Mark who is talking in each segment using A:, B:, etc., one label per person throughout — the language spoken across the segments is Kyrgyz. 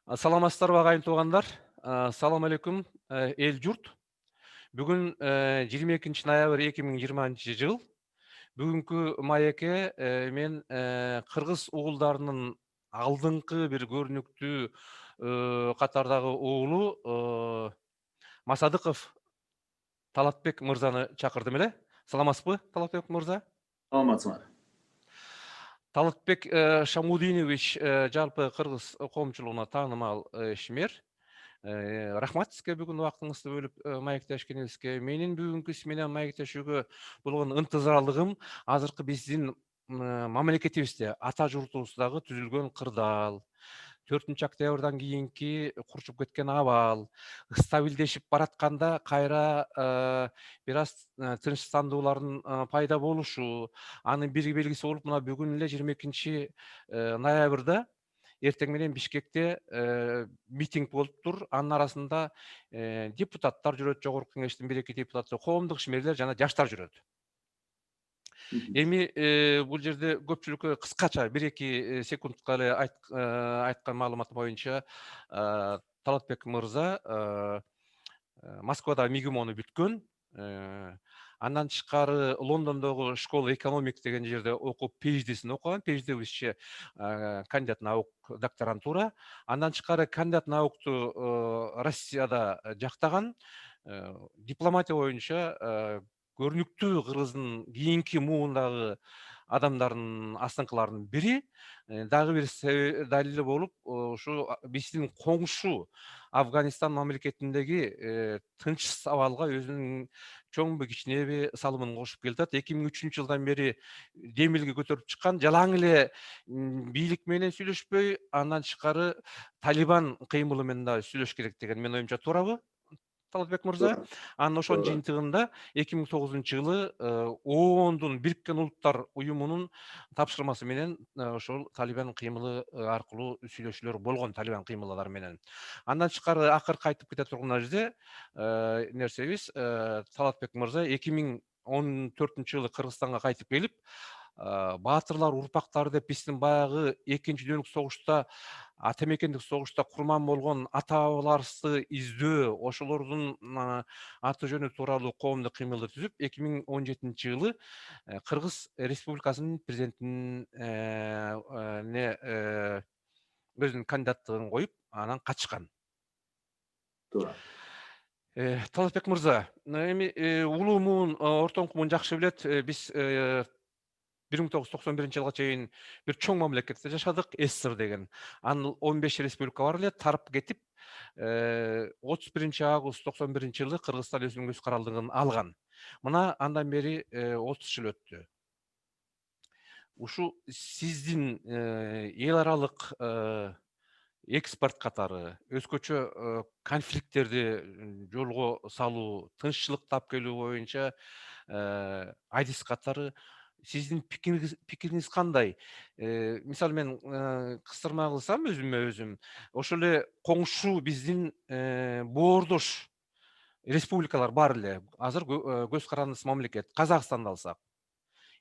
A: Саламатсыздарбы агайын туугандар. Салам алейкум, эл журт. Бүгүн 22 ноябрь 2020 жыл. Бүгүнкү маекке мен кыргыз уулдарынын алдыңкы бир көрүнүктүү катардагы уулу Масадыков Талатбек мырзаны чакырдым эле. Саламатсызбы, Талатбек мырза?
B: Саламатсыңар.
A: Талатбек Шамудинович жалпы кыргыз коомчулугуна таанымал ишмер. Рахмат сизге бүгүн убактыңызды бөлүп маектешкениңизге. Менин бүгүнкү сиз менен маектешүүгө болгон ынтызарлыгым азыркы биздин мамлекетибизде, ата журтубуздагы түзүлгөн кырдаал, 4 октябрдан кийинки курчуп кеткен абал, стабилдешип баратканда кайра бир аз тынчсыздандуулардын пайда болушу, анын бир белгиси болуп мына бүгүн эле 22 ноябрда эртең менен Бишкекте митинг болуптур. Анын арасында депутаттар жүрөт, жогорку кеңештин 1-2 депутаты, коомдук ишмерлер жана жаштар жүрөт. Эми бул жерде көпчүлүккө кыскача 1-2 секундка эле айткан маалыматым боюнча Талатбек мырза Москвада МИГИМОну бүткөн. Андан тышкары Лондондогу школа экономик деген жерде окуп, PhD'син окуган. PhD бизче кандидат наук докторантура. Андан тышкары кандидат наукту Россияда жактаган. Дипломатия боюнча көрүнүктүү кыргыздын кийинки муундагы адамдардын астыңкыларынын бири. Дагы бир далили болуп, ушу биздин коңшу Афганистан мамлекетиндеги тынчсыз абалга өзүнүн чоңбу кичинеби салымын кошуп келатат. 2003-жылдан бери демилге көтөрүп чыккан, жалаң эле бийлик менен сүйлөшпөй, андан тышкары Талибан кыймылы менен да сүйлөш керек деген менин оюмча туурабы, Талатбек мырза?
B: Туура,
A: Анын ошонун
B: туура.
A: жыйынтыгында 2009-жылы ООНдун Бириккен Улуттар уюмунун тапшырмасы менен ошол Талибан кыймылы аркылуу сүйлөшүүлөр болгон, Талибан кыймылдары менен. Андан тышкары акыркы айтып кете турган жерде нерсебиз Талатбек мырза 2014-жылы Кыргызстанга кайтып келип, баатырлар урпактары деп биздин баягы экинчи дүйнөлүк согушта, ата мекендик согушта курман болгон ата бабаларыбызды издөө, ошолордун аты жөнү тууралуу коомдук кыймылды түзүп, 2017-жылы Кыргыз Республикасынын президентинин өзүнүн кандидаттыгын коюп, анан катышкан.
B: Туура.
A: Талатбек мырза, эми улуу муун, ортоңку муун жакшы билет. Биз 1991-жылга чейин бир чоң мамлекетте жашадык, СССР деген. Анын 15 республика бар эле, тарып кетип, 31-август 91-жылы Кыргызстан өзүнүн өз каралдыгын алган. Мына андан бери 30 жыл өттү. Ушу сиздин эл аралык экспорт катары, өзгөчө конфликттерди жолго салуу, тынччылыкты алып келүү боюнча адис катары сиздин пикириңиз кандай? Мисалы мен кыстырма кылсам өзүмө өзүм, ошол эле коңшу биздин боордош республикалар бар эле. Азыр көз карандысыз мамлекет. Казакстанды алсак,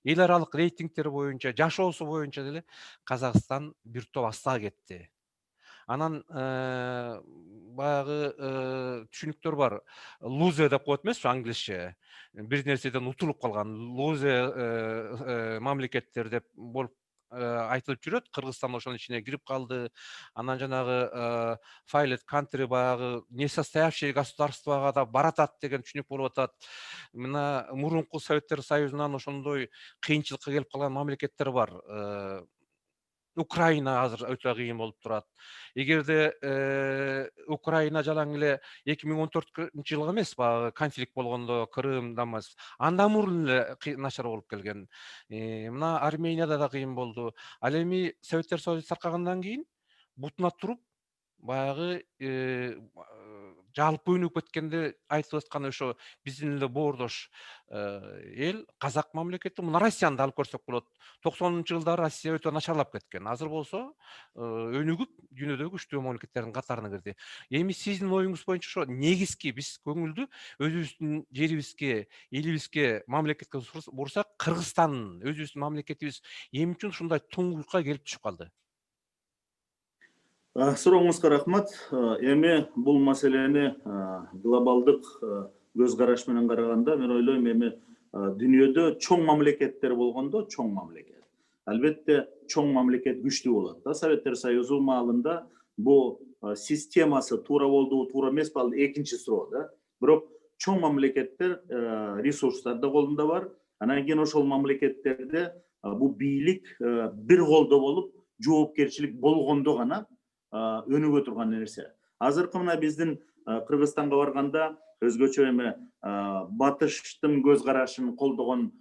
A: эл аралык рейтингтер боюнча, жашоосу боюнча деле Казакстан бир топ астага кетти. Анан баягы түшүнүктөр бар. Лузер деп коет эмеспи англисче. Бир нерседен утулуп калган лузер мамлекеттер деп болуп айтылып жүрөт. Кыргызстан ошонун ичине кирип калды. Анан жанагы Failed country, баягы несостоявшее государствага да баратат деген түшүнүк болуп атат. Мына мурунку Советтер Союзунан ошондой кыйынчылыкка келип калган мамлекеттер бар. Украина азыр өтө кыйын болуп турат. Эгерде Украина жалаң эле 2014-жылы эмес, баягы конфликт болгондо Крым, Донбасс, андан мурун эле начар болуп келген. Мына Арменияда да кыйын болду. Ал эми Советтер Союзу таркагандан кийин бутуна туруп, баягы жалпы өнүгүп кеткенде айтып аткан ошо биздин эле боордош эл Казак мамлекети. Мына Россияны да алып көрсөк болот. 90-жылдары Россия өтө начарлап кеткен. Азыр болсо өнүгүп, дүйнөдөгү үчтүү мамлекеттердин катарына кирди. Эми сиздин оюңуз боюнча ошо негизги биз көңүлдү өзүбүздүн жерибизге, элибизге, мамлекетке бурсак, Кыргызстан өзүбүздүн мамлекетибиз эмне үчүн ушундай туңгуюкка келип түшүп калды?
B: Сурооңузга рахмат. Эми бул маселени глобалдык көз караш менен караганда, мен ойлойм эми дүйнөдө чоң мамлекеттер болгондо чоң мамлекет. Албетте чоң мамлекет күчтүү болот да. Советтер Союзу маалында бул системасы туура болду, туура эмеспи, ал экинчи суроо да. Бирок чоң мамлекеттер ресурстар да колунда бар. Анан кийин ошол мамлекеттерде бул бийлик бир колдо болуп, жоопкерчилик болгондо гана өнүгө турган нерсе. Азыркы мына биздин Кыргызстанга барганда өзгөчө эми батыштын көз карашын колдогон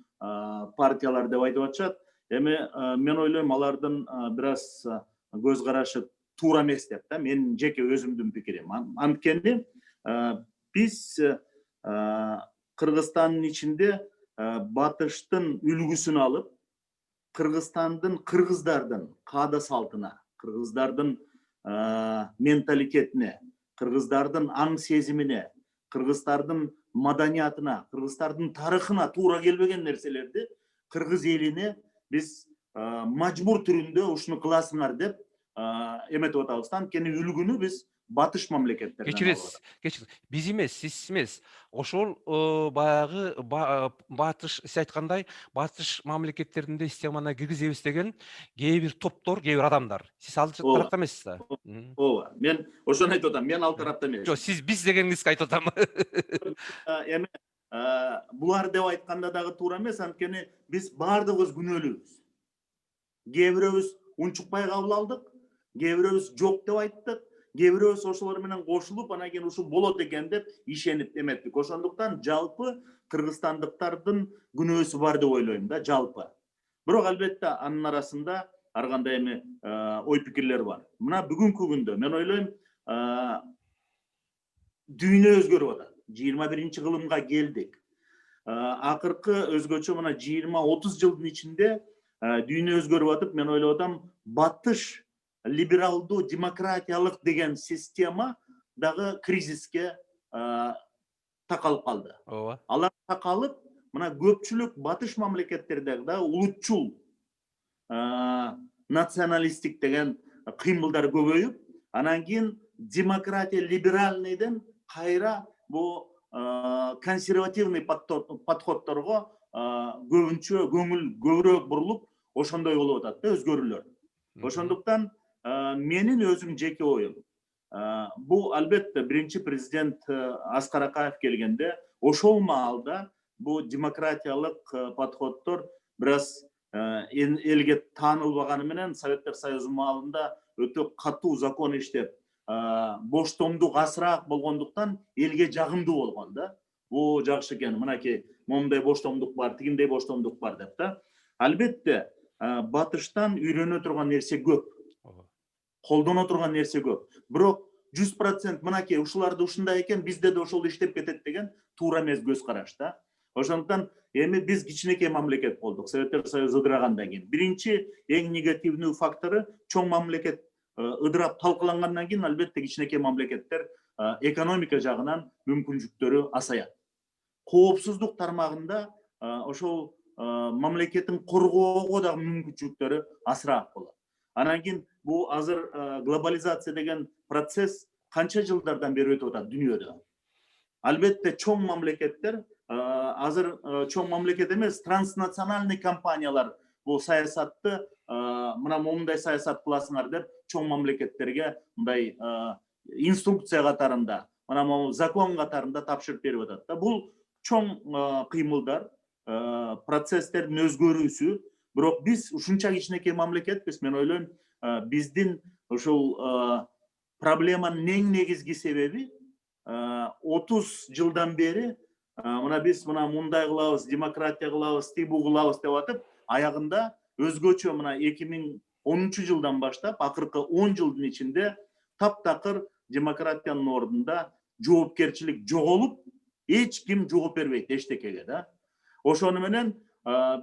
B: партиялар деп айтып атышат. Эми мен ойлойм алардын бир аз көз карашы туура эмес деп да. Мен жеке өзүмдүн пикирим. Анткени биз Кыргызстандын ичинде батыштын үлгүсүн алып, Кыргызстандын кыргыздардын каада салтына, кыргыздардын менталитетине, кыргыздардын аң сезимине, кыргыздардын маданиятына, кыргыздардын тарыхына туура келбеген нерселерди кыргыз элине биз мажбур түрүндө ушуну кыласыңар деп эметип атабыз. Анткени үлгүнү биз батыш мамлекеттерден алып атабыз.
A: Кечиресиз. Биз эмес, сиз эмес. Ошол баягы батыш, сиз айткандай, батыш мамлекеттеринде системана киргизебиз деген кээ бир топтор, кээ бир адамдар. Сиз ал тарапта эмессиз да.
B: Ооба. Мен ошону айтып атам. Мен ал тарапта эмес.
A: Жок, сиз биз дегениңизди айтып атам.
B: Эми булар деп айтканда дагы туура эмес, анткени биз баардыгыбыз күнөөлүүбүз. Кээ бирөөбүз унчукпай кабыл алдык, кээ бирөөбүз жок деп айттык, кээ бирөөбүз ошолор менен кошулуп, анан кийин ушул болот экен деп ишенип эметтик. Ошондуктан жалпы кыргызстандыктардын күнөөсү бар деп ойлойм да, жалпы. Бирок албетте анын арасында ар кандай эми ой пикирлер бар. Мына бүгүнкү күндө мен ойлойм дүйнө өзгөрүп атат. 21-ci кылымга келдик. Акыркы өзгөчө мына 20-30 жылдын ичинде дүйнө өзгөрүп атып, мен ойлоп атам, батыш либералдуу демократиялык деген система дагы кризиске такалып калды.
A: Ооба.
B: Алар такалып, мына көпчүлүк батыш мамлекеттердеги да улутчул националисттик деген кыймылдар көбөйүп, анан кийин демократия либеральныйден кайра бу консервативный подходторго көбүнчө көңүл көбүрөөк бурулуп, ошондой болуп атат да өзгөрүүлөр. Ошондуктан менин өзүм жеке оюм, бул албетте биринчи президент Аскар Акаев келгенде ошол маалда бул демократиялык подходтор бир аз элге таанылбаганы менен Советтер Союзу маалында өтө катуу закон иштеп, боштомдук асыраак болгондуктан элге жагымдуу болгон да. Бул жакшы экен, мынакей момундай боштомдук бар, тигиндей боштомдук бар деп да. Албетте батыштан үйрөнө турган нерсе көп. Колдоно турган нерсе көп. Бирок 100% мынакей ушуларды ушундай экен, бизде да ошол иштеп кетет деген туура эмес көз караш да. Ошондуктан эми биз кичинекей мамлекет болдук, Советтер Союзу ыдырагандан кийин. Биринчи эң негативдүү фактору чоң мамлекет ыдырап талкалангандан кийин албетте кичинекей мамлекеттер экономика жагынан мүмкүнчүлүктөрү асаят. Коопсуздук тармагында ошол мамлекеттин коргоого дагы мүмкүнчүлүктөрү асыраак болот. Анан кийин бул азыр глобализация деген процесс канча жылдардан бери өтүп атат дүйнөдө. Албетте чоң мамлекеттер азыр чоң мамлекет эмес, транснациональный компаниялар бул саясатты мына момундай саясат кыласыңар деп чоң мамлекеттерге мындай инструкция катарында, мына могу закон катарында тапшырып берип атат да. Бул чоң кыймылдар, процесстердин өзгөрүүсү, бирок биз ушунча кичинекей мамлекетпиз, мен ойлойм, биздин ушул проблеманын эң негизги себеби 30 жылдан бери мына биз мындай кылабыз, демократия кылабыз, тибу кылабыз деп атып, аягында өзгөчө мына 2010-жылдан баштап акыркы 10 жылдын ичинде таптакыр демократиянын ордунда жоопкерчилик жоголуп, эч ким жооп бербейт эчтекеге да. Ошону менен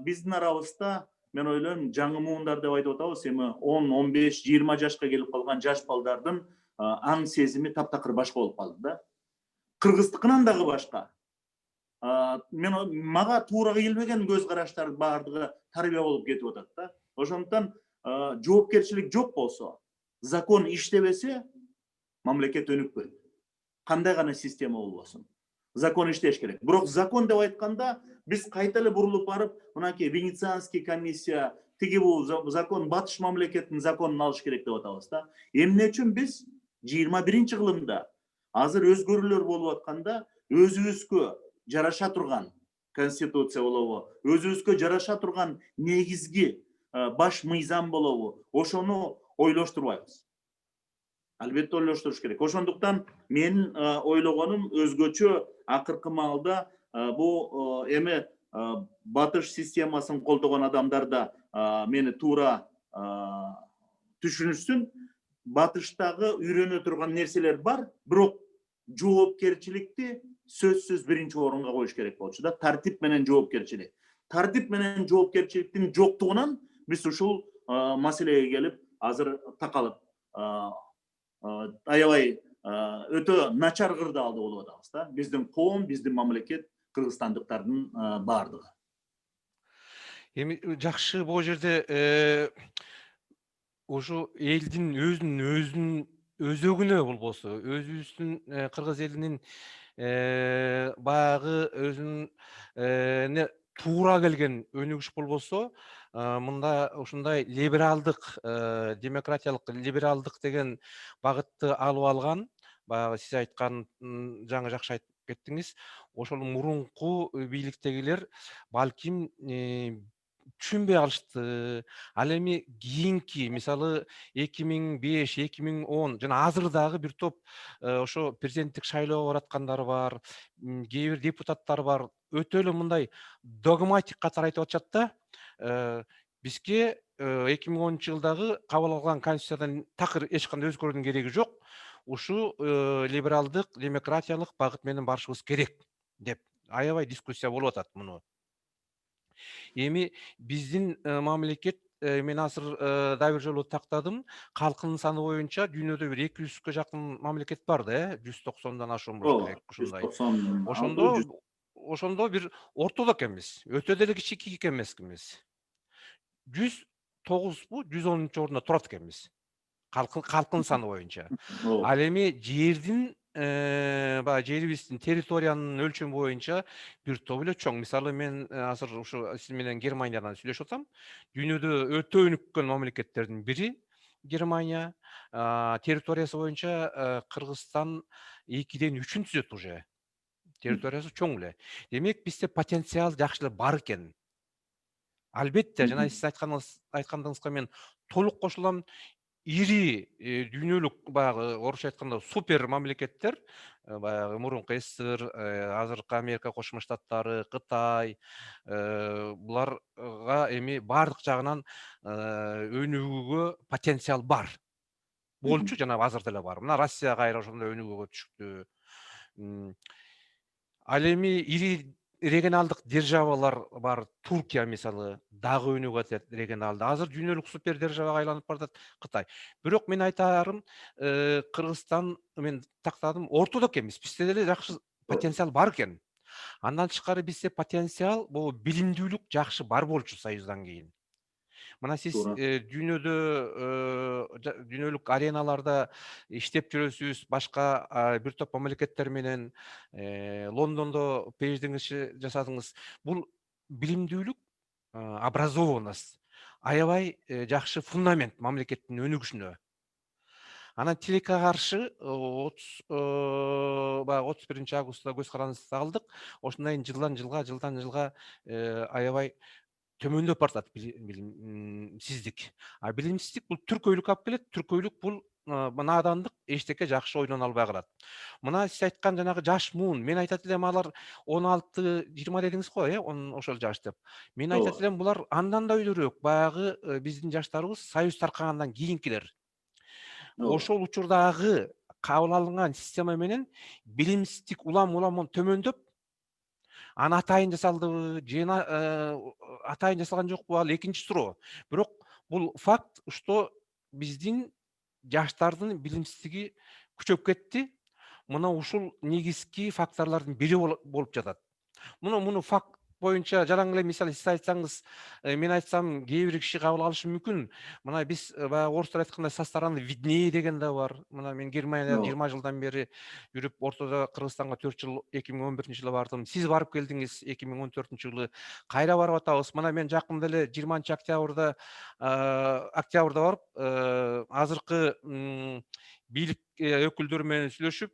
B: биздин арабызда мен ойлойм, жаңы муундар деп айтып атабыз, эми 10, 15, 20 жашка келип калган жаш балдардын аң сезими таптакыр башка болуп калды да. Кыргыздыкынан дагы башка. Мага туура келбеген көз караштар баардыгы тарбия болуп кетип атат да. Ошондуктан жоопкерчилик жок болсо, закон иштебесе, мамлекет өнүкпөйт. Кандай гана система болбосун. Закон иштеш керек. Бирок закон деп айтканда биз кайта эле бурулуп барып, мынакей Венецианский комиссия, тиги бул закон батыш мамлекеттин законун алыш керек деп атабыз да. Эмне үчүн биз 21 кылымда азыр өзгөрүүлөр болуп атканда өзүбүзгө жараша турган конституция болобу, өзүбүзгө жараша турган негизги баш мыйзам болобу, ошону ойлоштурбайбыз. Албетте ойлоштуруш керек. Ошондуктан менин ойлогонум өзгөчө акыркы маалда бул эми батыш системасын колдогон адамдар да мени туура түшүнүшсүн. Батыштагы үйрөнө турган нерселер бар, бирок жоопкерчиликти сөзсүз биринчи орунга коюш керек болчу да. Тартип менен жоопкерчилик. Тартип менен жоопкерчиликтин жоктугунан биз ушул маселеге келип азыр такалып аябай өтө начар кырдаалда болуп атабыз да. Биздин коом, биздин мамлекет, кыргызстандыктардын баардыгы.
A: Эми жакшы бул жерде ушу элдин өзүнүн өзөгүнө болбосо, өзүбүздүн кыргыз элинин баягы өзүнүн туура келген өнүгүш болбосо, мында ушундай либералдык, демократиялык либералдык деген багытты алып алган, баягы сиз айткан жаңы жакшы айтып кеттиңиз, ошол мурунку бийликтегилер балким түшүнбөй алышты. Ал эми кийинки, мисалы 2005, 2010 жана азыр дагы бир топ ошо президенттик шайлоого бараткандар бар, кээ бир депутаттар бар. Өтө эле мындай догматик катары айтып атышат да. Бизге 2010 жылдагы кабыл алган конституциядан такыр эч кандай өзгөрүүнүн кереги жок. Ушу либералдык, демократиялык багыт менен барышыбыз керек деп аябай дискуссия болуп атат муну. Эми биздин мамлекет, мен азыр дагы бир жолу тактадым, калкынын саны боюнча дүйнөдө бир 200гө жакын мамлекет бар да, 190дан ашуун болуш керек ушундай.
B: 190
A: Ошондо бир ортодо экенбиз. Өтө деле кичинекей эмескенбиз. 109бу, 110-орунда турат экенбиз. Калкын саны боюнча. Ал эми жердин баягы жерибиздин территориянын өлчөмү боюнча бир топ эле чоң. Мисалы мен азыр ушу сиз менен Германиядан сүйлөшүп атам. Дүйнөдө өтө өнүккөн мамлекеттердин бири Германия. Территориясы боюнча Кыргызстан 2ден 3-ün түзөт уже. Территориясы чоң эле. Демек бизде потенциал жакшы эле бар экен. Албетте, жана сиз айткандыгыңызга мен толук кошулам. Ири дүйнөлүк баягы орусча айтканда супер мамлекеттер, баягы мурунку СССР, азыркы Америка Кошмо Штаттары, Кытай, буларга эми баардык жагынан өнүгүүгө потенциал бар. Болчу, жана азыр деле бар. Мына Россия кайра ошондой өнүгүүгө түшүктү. Ал эми ири регионалдык державалар бар. Туркия мисалы дагы өнүгүп атат регионалды. Азыр дүйнөлүк супер державага айланып баратат Кытай. Бирок мен айтарым, Кыргызстан мен тактадым, ортодо экенбиз. Бизде деле жакшы потенциал бар экен. Андан тышкары бизде потенциал, бул билимдүүлүк жакшы бар болчу Союздан кийин. Мына сиз дүйнөдө дүйнөлүк ареналарда иштеп жүрөсүз, башка бир топ мамлекеттер менен Лондондо PhD жасадыңыз. Бул билимдүүлүк, образованность аябай жакшы фундамент мамлекеттин өнүгүшүнө. Анан тилекке каршы 31 августта көз каранды алдык. Ошондой жылдан жылга аябай төмөндөп баратат билимсиздик. Билимсиздик бул түркөйлүк алып келет. Түркөйлүк бул наадандык, эчтеке жакшы ойлоно албай калат. Мына сиз айткан жанагы жаш муун, мен айтат элем алар 16-20 дедиңиз го, ошол жаш деп. Мен айтат элем булар андан да өйдөрөөк, баягы биздин жаштарыбыз Союз таркагандан кийинкилер. Ошол учурдагы кабыл алынган система менен билимсиздик улам төмөндөп, аны атайын жасалдыбы, же атайын жасалган жокпу, ал экинчи суроо. Бирок бул факт, что биздин жаштардын билимсиздиги күчөп кетти. Мына ушул негизги факторлордун бири болуп жатат. Муну боюнча жаран эле мисалы сиз айтсаңыз, мен айтсам кээ бир киши кабыл алышы мүмкүн. Мына биз баягы орустар айткандай со стороны виднее деген да бар. Мына мен Германияда
B: Ооба.
A: 20 жылдан бери жүрүп, ортодо Кыргызстанга 4 жыл 2011-жылы бардым. Сиз барып келдиңиз 2014-жылы. Кайра барып атабыз. Мына мен жакында эле 20-октябрда октябрда барып, азыркы бийлик өкүлдөрү менен сүйлөшүп,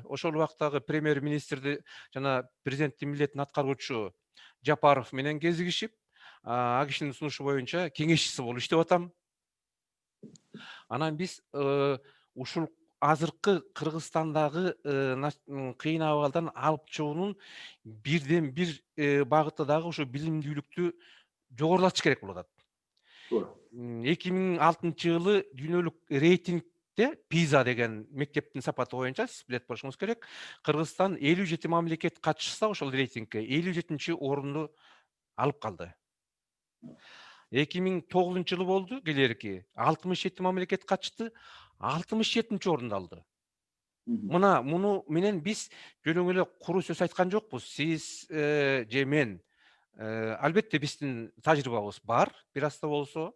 A: ошол убактагы премьер-министрди жана президенттин милдетин аткаруучу Жапаров менен кезигишип, а кишинин сунушу боюнча кеңешчиси болуп иштеп атам. Анан биз ушул азыркы Кыргызстандагы кыйын абалдан алып чыгуунун бирден бир багыты дагы ушу билимдүүлүктү жогорулатыш керек болуп атат.
B: Туура.
A: 2006-жылы дүйнөлүк рейтингде PISA деген мектептин сапаты боюнча сиз билет болушуңуз керек. Кыргызстан 57 мамлекет катышса ошол рейтингке 57-орунду алып калды. 2009-жылы болду келерки 67 мамлекет катышты, 67-орунду алды. Мына муну менен биз жөнөң эле куру сөз айткан жокпуз. Сиз же мен. Албетте биздин тажрыйбабыз бар, бир аз да болсо.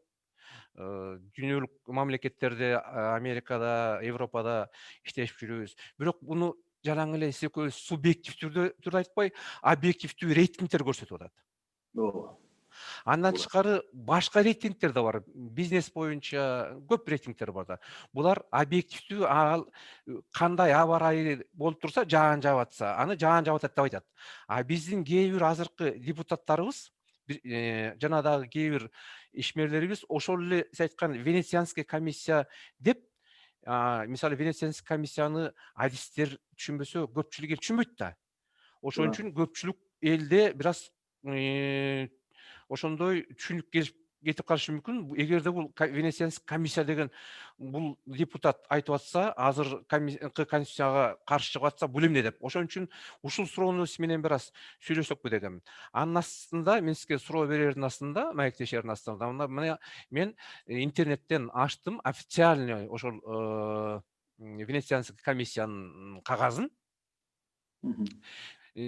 A: Дүйнөлүк мамлекеттерде, Америкада, Европада иштешип жүрүбүз. Бирок буну жаран эле сиз экөөбүз субъективдүү түрдө айтпай, объективдүү рейтингдер көрсөтүп атат.
B: Ооба.
A: Андан
B: Туура.
A: тышкары башка рейтингдер да бар. Бизнес боюнча көп рейтингдер бар да. Булар объективдүү, кандай аба ырайы болуп турса, жаан жаап атса, аны жаан жаап атат деп айтат. А биздин кээ бир азыркы депутаттарыбыз, жана дагы кээ бир ишмерлерибиз ошол эле сиз айткан Венецианский комиссия деп, мисалы Венецианский комиссияны адистер түшүнбөсө, көпчүлүк эл түшүнбөйт да. Ошон
B: Туура.
A: үчүн көпчүлүк элде бир аз ошондой түшүнүк кетип калышы мүмкүн. Эгерде бул Венецианский комиссия деген бул депутат айтып атса, азыр конституцияга каршы чыгып атса, бул эмне деп. Ошон үчүн ушул суроону сиз менен бир аз сүйлөшсөкпү дегем. Анын астында мен сизге суроо берердин астында, маектешердин астында мына мен интернеттен ачтым официальный ошол Венецианский комиссиянын кагазын.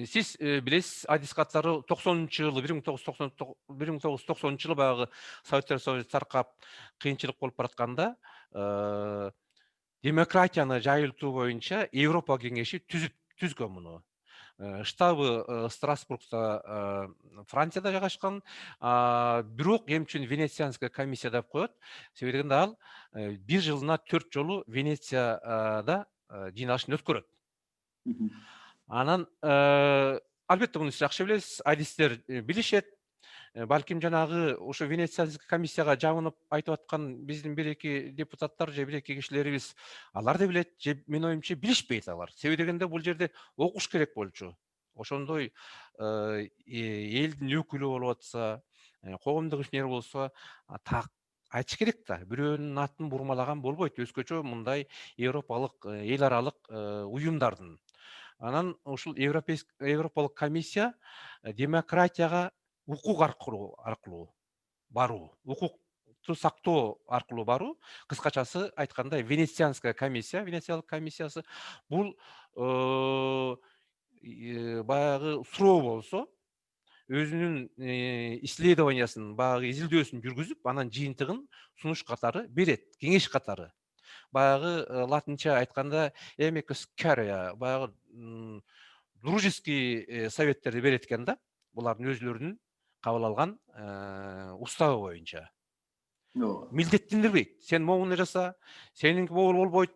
A: Сиз билесиз, адис каттары 90-жылы 1990-жылы баягы Советтер Союзу таркап кыйынчылык болуп баратканда демократияны жайылтуу боюнча Европа кеңеши түзгөн муну. Штабы Страсбургда, Францияда жайгашкан. Бирок эми үчүн Венецианская комиссия деп коет. Себеби дегенде ал 1 жылына 4 жолу Венецияда жыйналышын өткөрөт. Анан албетте муну сиз жакшы билесиз, адистер билишет. Балким жанагы ошо Венецианский комиссияга жабынып айтып аткан биздин бир-эки депутаттар же бир-эки кишилерибиз алар да билет, же менин оюмча билишпейт алар. Себеби дегенде бул жерде окуш керек болчу. Ошондой элдин өкүлү болуп атса, коомдук ишмер болсо, так айтыш керек да. Бирөөнүн атын бурмалаган болбойт. Өзгөчө мындай европалык, эл аралык уюмдардын. Анан ушул Европалык комиссия демократияга укук аркылуу баруу, укукту сактоо аркылуу баруу, кыскачасы айтканда Венецианская комиссия, Венециялык комиссиясы бул баягы суроо болсо, өзүнүн исследованиясын, баягы изилдөөсүн жүргүзүп, анан жыйынтыгын сунуш катары берет, кеңеш катары. Баягы латынча айтканда эмекус кария, баягы дружеский советтерди берет экен да, булардын өзлөрүнүн кабыл алган уставы боюнча. Милдеттендирбейт. Сен могуну жаса, сенинки могул болбойт,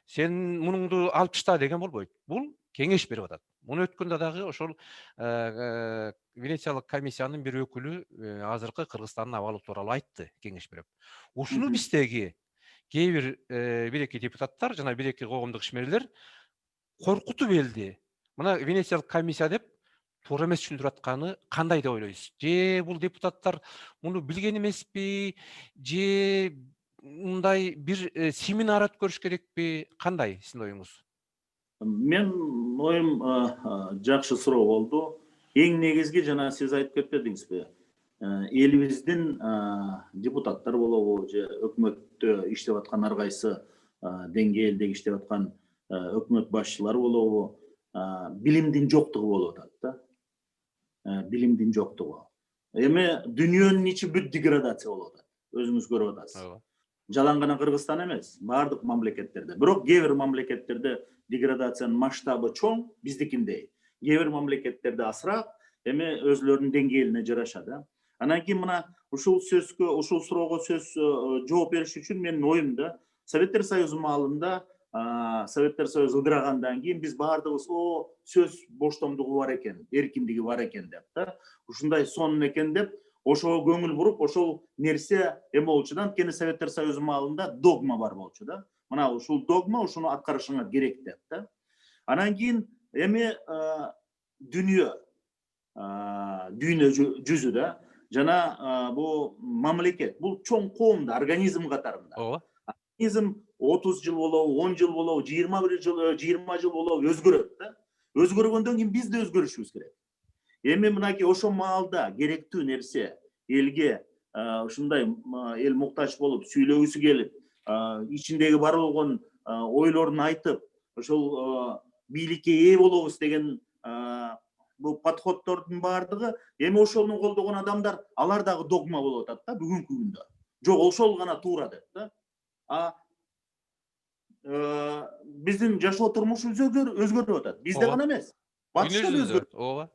A: сен мунуңду алып ташта деген болбойт. Бул кеңеш берип атат. Муну өткөндө дагы ошол Венециялык комиссиянын бир өкүлү азыркы Кыргызстандын абалы тууралуу айтты, кеңеш берип. Ушуну биздеги кээ бир бир-эки депутаттар жана бир-эки коомдук ишмерлер коркутуп элди. Мына Венециялык комиссия деп туура эмес түшүндүрүп атканы кандай деп ойлойсуз? Же бул депутаттар муну билген эмеспи? Же мындай бир семинар өткөрүш керекпи? Кандай сиздин оюңуз?
B: Мен оюм жакшы суроо болду. Эң негизги жана сиз айтып кетпедиңизби? Элибиздин депутаттар болобу же өкмөттө иштеп аткан ар кайсы деңгээлдеги иштеп аткан өкмөт башчылары болобу, билимдин жоктугу болуп атат да. bilimdin жоқтығы. Эми дүниенің içi бүт деградация болуп атат. Өзүңүз көрүп атасыз. Жалаң гана Кыргызстан эмес, бардык мамлекеттерде. Бирок кээ бир мамлекеттерде деградациянын масштабы чоң, биздикиндей. Кээ бир мамлекеттерде асыраак, эми өзлөрүнүн деңгээлине жараша да. Анан кийин мына ушул суроого жооп бериш үчүн менин оюмда Советтер Союзу маалында Советтер Союзу ыдырагандан кийин биз бардыгыбыз сөз боштомдугу бар экен, эркиндиги бар экен деп да. Ушундай сонун экен деп, ошого көңүл буруп, ошол нерсе эме болчу да. Анткени Советтер Союзу маалында догма бар болчу да. Мына ушул догма ушуну аткарышыңар керек деп да. Анан кийин эми дүйнө жүзү да жана бул мамлекет, бул чоң коом да, организм катарында. Организм 30 жыл болобу, 10 жыл болобу, 20 жыл болобу өзгөрөт да. Өзгөргөндөн кийин биз да өзгөрүшүбүз керек. Эми мынакей ошол маалда керектүү нерсе элге ушундай эл муктаж болуп, сүйлөгүсү келип, ичиндеги бар болгон ойлорун айтып, ошол бийликке ээ болобуз деген бул подходдордун бардыгы эми ошону колдогон адамдар, алар дагы догма болуп атат да бүгүнкү күндө. Жок, ошол гана туура деп да. Биздин жашоо турмушубуз өзгөрүп атат. Бизде гана эмес. Батышта да өзгөрүп.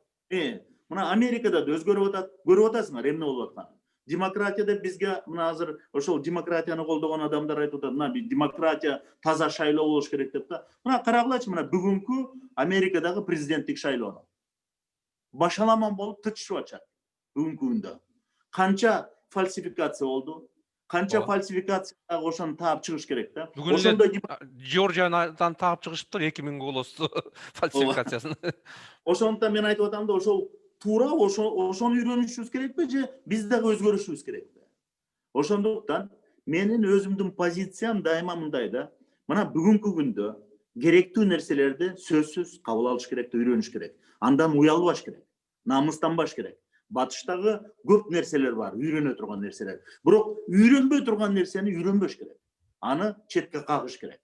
B: Мына Америкада да өзгөрүп атат. Көрүп атасыңар эмне болуп атканын. Демократияда бизге мына азыр ошол демократияны колдогон адамдар айтып атат, мына демократия таза шайлоо болуш керек деп да. Мына карагылачы, мына бүгүнкү Америкадагы президенттик шайлоону башаламан болуп тытышып атышат бүгүнкү күндө. Канча фальсификация болду? Канча фальсификация ошону таап чыгыш керек да.
A: Ошондо Жоржиядан таап чыгышыптыр 2000 голосу фальсификациясын.
B: Ошондуктан мен айтып атам да, ошол туура, ошону үйрөнүшүбүз керекпи же биз дагы өзгөрүшүбүз керекпи? Ошондуктан менин өзүмдүн позициям дайыма мындай да. Мына бүгүнкү күндө керектүү нерселерди сөзсүз кабыл алыш керек, үйрөнүш керек. Андан уялбаш керек, намыстанбаш керек. Батыштагы көп нерселер бар, үйрөнө турган нерселер. Бирок үйрөнбөй турган нерсени үйрөнбөш керек. Аны четке кагыш керек.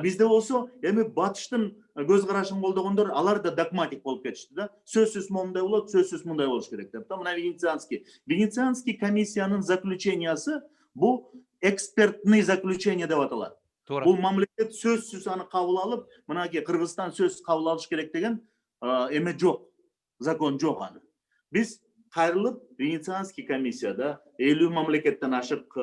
B: Бизде болсо, эми батыштын көз карашын колдогондор, алар да догматик болуп кетишти да. Сөзсүз мондай болот, сөзсүз мындай болуш керек деп. Мына Венецианский комиссиянын заключениясы бул экспертный заключение деп аталат. Бул мамлекет сөзсүз аны кабыл алып, мынакей Кыргызстан сөз кабыл алыш керек деген эме жок. Закон жок аны. Биз кайрылып Венецианский комиссияда 50 мамлекеттен ашык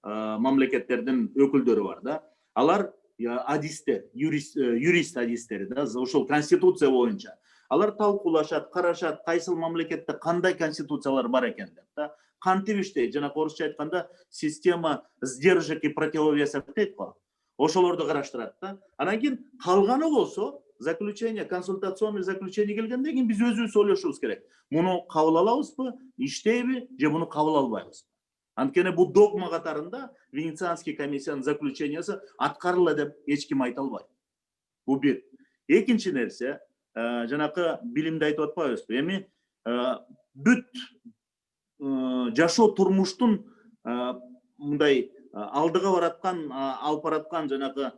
B: мамлекеттердин өкүлдөрү бар да. Алар адистер, юрист адистери да, ошол конституция боюнча. Алар талкуулашат, карашат, кайсыл мамлекетте кандай конституциялар бар экен деп да. Кантип иштейт, жана орусча айтканда система сдержек и противовесов дейт го. Ошолорду караштырат да. Анан кийин калганы болсо, заключение, консультационный заключение келгенден кийин биз өзүбүз ойлошубуз керек. Муну кабыл алабызбы, иштейби, же муну кабыл албайбызбы? Анткени бул догма катарында Венецианский комиссиянын заключениясы аткарыла деп эч ким айта албайт. Бул бир. Экинчи нерсе, жанакы билимди айтып атпайбызбы? Эми бүт жашоо турмуштун мындай алдыга бараткан, алып бараткан жанакы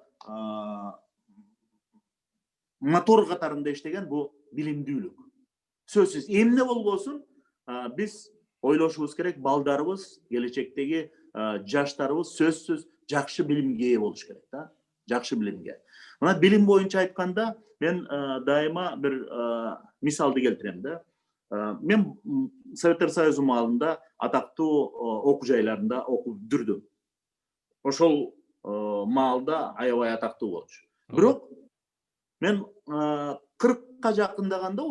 B: мотор катарында иштеген бул билимдүүлүк. Сөзсүз эмне болбосун, биз ойлошубуз керек, балдарыбыз, келечектеги жаштарыбыз сөзсүз жакшы билимге ээ болуш керек да. Жакшы билимге. Мына билим боюнча айтканда, мен дайыма бир мисалды келтирем да. Мен Советтер Союзу маалында атактуу окуу жайларында окуп жүрдүм. Ошол маалда аябай атактуу болчу. Бирок мен 40ка жакындаганда,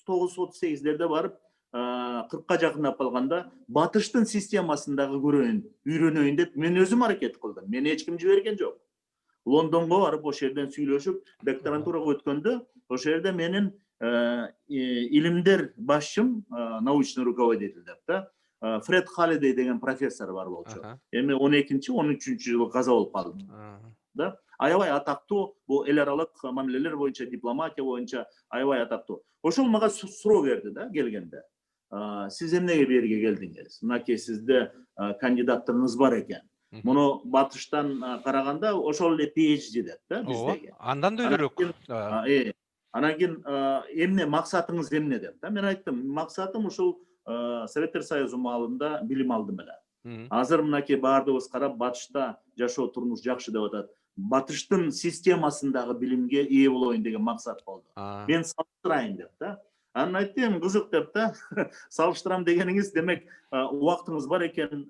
B: 39-38-лерде барып, 40ка жакындап калганда, батыштын системасындагы көрөйүн, үйрөнөйүн деп мен өзүм аракет кылдым. Мени эч ким жиберген жок. Лондонго барып, ошол жерден сүйлөшүп, докторантурага өткөндө, ошол жерде менин илимдер башчым, научный руководитель деп да, Фред Халлидей деген профессор бар болчу. Эми 12-13 жылы каза болуп калды. Да? Аябай атактуу, бул эл аралык мамилелер боюнча, дипломатия боюнча аябай атактуу. Ошол мага суроо берди да, келгенде. Сиз эмнеге берге келдиңиз? Мынакей сизде кандидаттыгыңыз бар экен. Муну батыштан караганда ошол эле PhD деп да, биздеги.
A: Андан да өйдөрөөк.
B: Анан кийин эмне максатыңыз эмне деп да. Мен айттым, максатым ушул Советтер Союзу маалында билим алдым эле. Азыр мынакей баардыгыбыз карап, батышта жашоо турмуш жакшы деп атат. Батыштын системасындагы билимге ээ болоюн деген максат болду. Мен салыштырайын деп да. Анан айттым, кызык деп да. Салыштырам дегениңиз демек убактыңыз бар экен,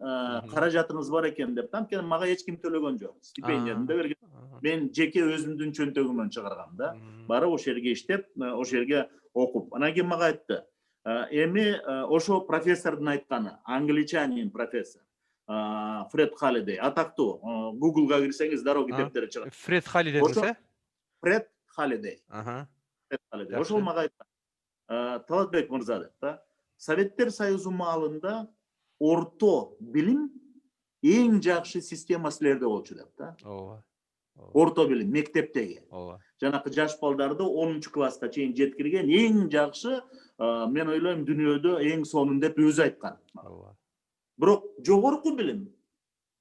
B: каражатыңыз бар экен деп да. Анткени мага эч ким төлөгөн жок. Стипендиямды да берген. Мен жеке өзүмдүн чөнтөгүмөн чыгаргам да. Барып ошол жерге иштеп, ошол жерге окуп. Анан кийин мага айтты. Эми ошо профессордун айтканы, англичанин профессор. Фред Халлидей, атактуу. Google'га кирсеңиз дароо китептери чыгат.
A: Фред Халлидей десе?
B: Фред Халлидей. Фред Халлидей. Ошол мага айткан. Талатбек мырза деп да. Советтер Союзу маалында орто билим эң жакшы система силерде болчу деп да. Орто билим мектептеги. Жанакы жаш балдарды 10-класска чейин жеткирген эң жакшы, мен ойлойм, дүйнөдө эң сонун деп өзү айткан. Бирок жогорку билим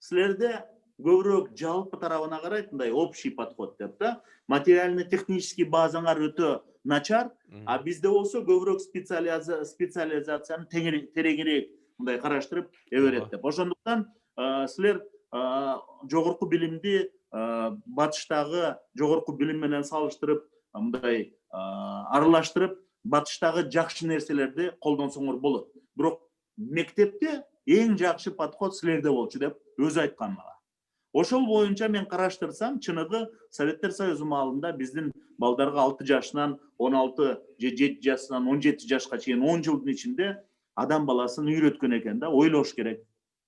B: силерде көбүрөөк жалпы тарабына карайт, мындай общий подход деп да. Материально-технический базаңар өтө начар, а бизде болсо көбүрөөк специализацияны тереңирээк мындай караштырып эберет деп. Ошондуктан силер жогорку билимди батыштагы жогорку билим менен салыштырып, мындай аралаштырып, батыштагы жакшы нерселерди колдонсоңор болот. Бирок мектепте эң жакшы подход силерде болчу деп өзү айткан мага. Ошол боюнча мен караштырсам, чыныгы Советтер Союзу маалында биздин балдарга 6 жашынан 16 же 7 жашынан 17 жашка чейин 10 жылдын ичинде адам баласын үйрөткөн экен да, ойлош керек,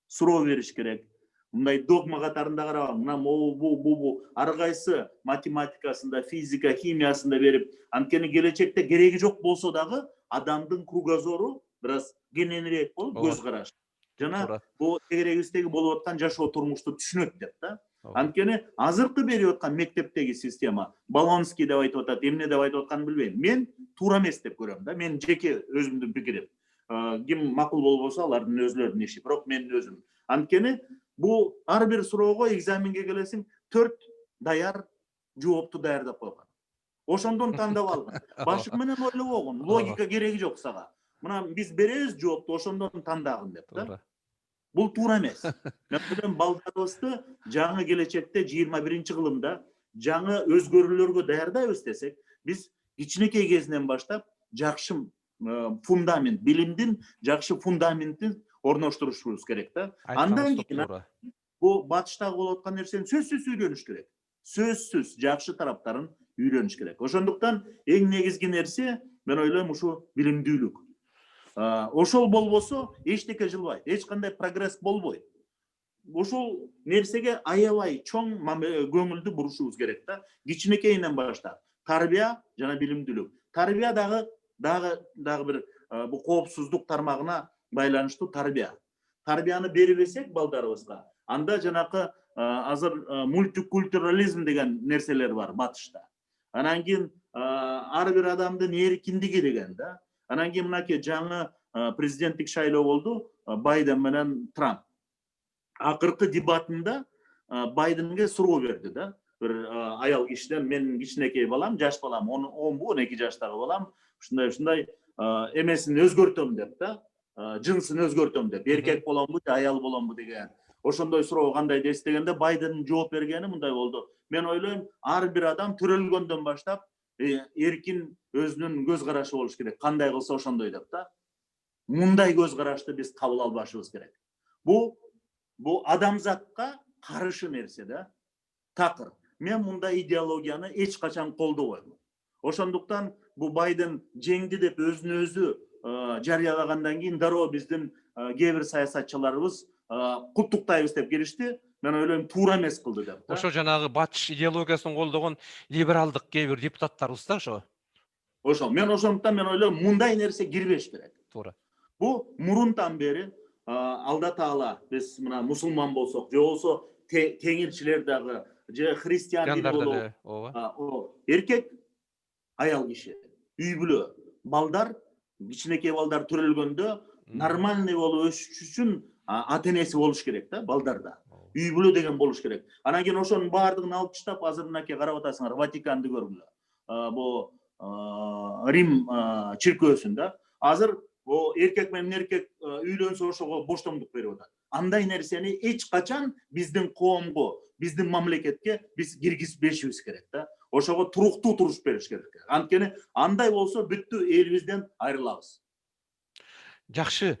B: суроо бериш керек. Мындай догма катарында карабам, мына бу ар кайсы математикасында, физика, химиясында берип, анткени келечекте кереги жок болсо дагы адамдын кругозору бираз кененирээк болуп, көз карашы. Жана бу тегерегибиздеги болуп аткан жашоо турмушту түшүнөт деп да. Анткени азыркы берип аткан мектептеги система, Балонский деп айтып атат, эмне деп айтып атканын билбейм. Мен туура эмес деп көрөм да. Мен жеке өзүмдүн пикирим. Ким макул болбосо алардын өзлөрүнүн иши, бирок мен өзүм. Анткени бу ар бир суроого экзаменге келесиң, 4 даяр жоопту даярдап койгон. Ошондон тандап алгын. Башың менен ойлобогун, логика кереги жок сага. Мына биз беребиз жоопту, ошондон тандагын деп да. Бул туура эмес. Мен балдарыбызды жаңы келечекте 21-кылымда жаңы өзгөрүүлөргө даярдайбыз десек, биз кичинекей кезинен баштап жакшы фундамент, билимдин жакшы фундаментин орноштурушубуз керек да. Андан кийин бу батыштагы болуп аткан нерсени сөзсүз үйрөнүш керек. Сөзсүз жакшы тараптарын үйрөнүш керек. Ошондуктан эң негизги нерсе, мен ойлойм, ушу билимдүүлүк. Ошол болбосо эчтеке жылбайт, эч кандай прогресс болбойт. Ошол нерсеге аябай чоң көңүлдү бурушубуз керек да. Кичинекейинен баштап тарбия жана билимдүүлүк. Тарбия дагы бир бу коопсуздук тармагына байланыштуу тарбия. Тарбияны бербесек балдарыбызга, анда жанакы азыр мультикультурализм деген нерселер бар батышта. Анан кийин ар бир адамдын эркиндиги деген да. Анан кийин мынакей жаңы президенттик шайлоо болду, Байден менен Трамп. Акыркы дебатында Байденге суроо берди да. Бир аял кишиден, менин кичинекей балам, жаш балам, 10-12 жаштагы балам, ушундай эмесин өзгөртөм деп да, жынсын өзгөртөм деп, эркек боломбу, аял боломбу деген. Ошондой суроо кандай дейсиз дегенде Байденин жооп бергени мындай болду. Мен ойлойм, ар бир адам төрөлгөндөн баштап эркин өзүнүн көз карашы болуш керек. Кандай кылса ошондой деп да. Мындай көз карашты биз кабыл албашыбыз керек. Бу адамзатка каршы нерсе да. Такыр. Мен мындай идеологияны эч качан колдобойм. Ошондуктан бу Байден жеңди деп өзүн өзү жарыялагандан кийин дароо биздин кээ бир саясатчыларыбыз куттуктайбыз деп келишти. Мен ойлойм, туура эмес кылды деп.
A: Ошо жанагы батыш идеологиясын колдогон либералдык кээ бир депутаттарыбыз да ошо.
B: Ошо. Мен ошондуктан мен ойлойм, мындай нерсе кирбеш керек.
A: Туура.
B: Бу мурунтан бери Алла Таала биз мына мусулман болсок, же болсо теңирчилер дагы, же христиан дини болобу, эркек, аял киши, үй бүлө, балдар, кичинекей балдар төрөлгөндө нормальный болуп өсүш үчүн ата-энеси болуш керек да, балдарда. Үй бүлө деген болуш керек. Анан кийин ошонун баардыгын алып таштап, азыр мынакей карап атасыңар, Ватиканды көргүлө. Бу Рим чиркөөсүндө азыр o erkek менен эркек үйлөнсө ошого боштомдук берип атат. Андай нерсени эч качан биздин коомго, биздин мамлекетке биз киргизбешибиз керек да. Ошого туруктуу туруш бериш керек. Анткени андай болсо бүттү элибизден айрылабыз.
A: Жакшы,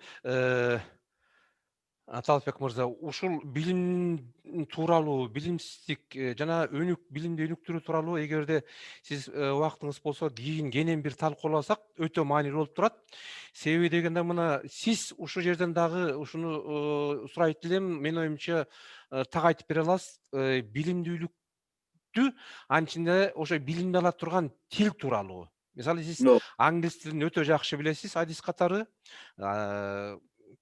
A: Аталбек мырза, ушул билим тууралуу, билимсиздик жана билимди өнүктүрүү тууралуу эгерде сиз убактыңыз болсо кийин кенен бир талкууласак өтө маанилүү болуп турат. Себеби дегенде мына сиз ушул жерден дагы ушуну сурайт элем, менин оюмча так айтып бере аласыз. Билимдүүлүктү анчинде ошо билимди ала турган тил тууралуу. Мисалы сиз англис тилин өтө жакшы билесиз, адис катары.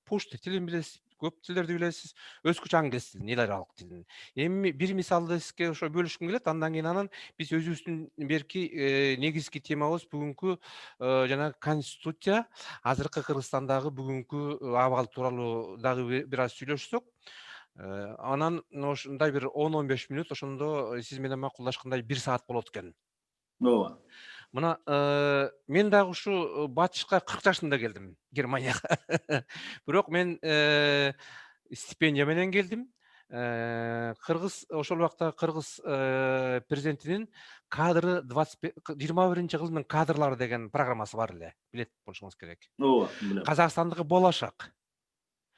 A: Пушт тилин билесиз, көп тилдерди билесиз, өзгөчө англис тилин, эл аралык тилин. Эми бир мисалды сизге ошо бөлүшкүм келет, андан кийин анан биз өзүбүздүн берки негизги темабыз бүгүнкү жанагы конституция, азыркы Кыргызстандагы бүгүнкү абал тууралуу дагы бир аз сүйлөшсөк, анан ошондой бир 10-15 мүнөт ошондо сиз менен макулдашкандай 1 саат болот экен.
B: Ооба.
A: Мына мен дагы ушу батышка 40 жашында келдим, Германияга. Бирок мен стипендия менен келдим. Кыргыз ошол убакта Кыргыз президентинин кадры 21 кылымдын кадрлары деген программасы бар эле. Билет болушуңуз керек.
B: Ооба, билем.
A: Казакстандагы болашак.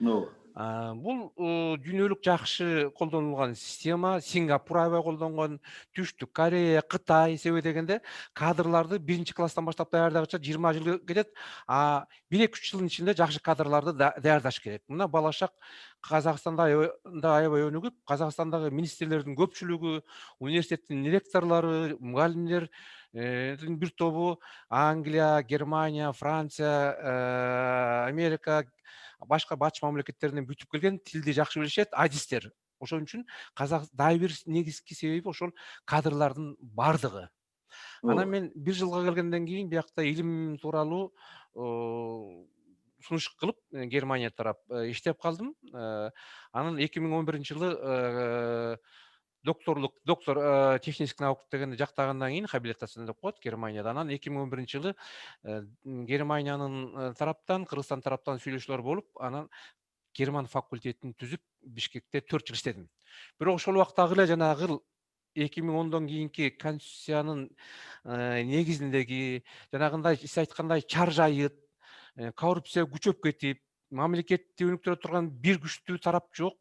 B: Ооба.
A: Бул дүйнөлүк жакшы колдонулган система, Сингапур аябай колдонгон, Түштүк Корея, Кытай, себеби дегенде кадрларды 1-класстан баштап даярдагыча 20 жыл кетет, а 1-2 жылдын ичинде жакшы кадрларды даярдаш керек. Мына болашак Казакстанда аябай өнүгүп, Казакстандагы министрлердин көпчүлүгү, университеттин ректорлору, мугалимдердин бир тобу Англия, Германия, Франция, Америка, башка батыш мамлекеттеринен бүтүп келген, тилди жакшы билишет, адистер. Ошон үчүн дагы бир негизги себеби ошол кадрлардын бардыгы. Анан мен 1 жылга келгенден кийин биякта илим тууралуу сунуш кылып, Германия тарап иштеп калдым. Анан 2011-жылы доктор технических наук дегенди жактагандан кийин хабилитация деп коет Германияда. Анан 2011-жылы Германиянын тараптан, Кыргызстан тараптан сүйлөшүүлөр болуп, анан Герман факультетин түзүп, Бишкекте 4 жыл иштедим. Бирок ошол убактагы эле жанагы 2010дон кийинки конституциянын негизиндеги жанагындай сиз айткандай чар жайыт, коррупция күчөп кетип, мамлекетти өнүктүрө турган бир күчтүү тарап жок.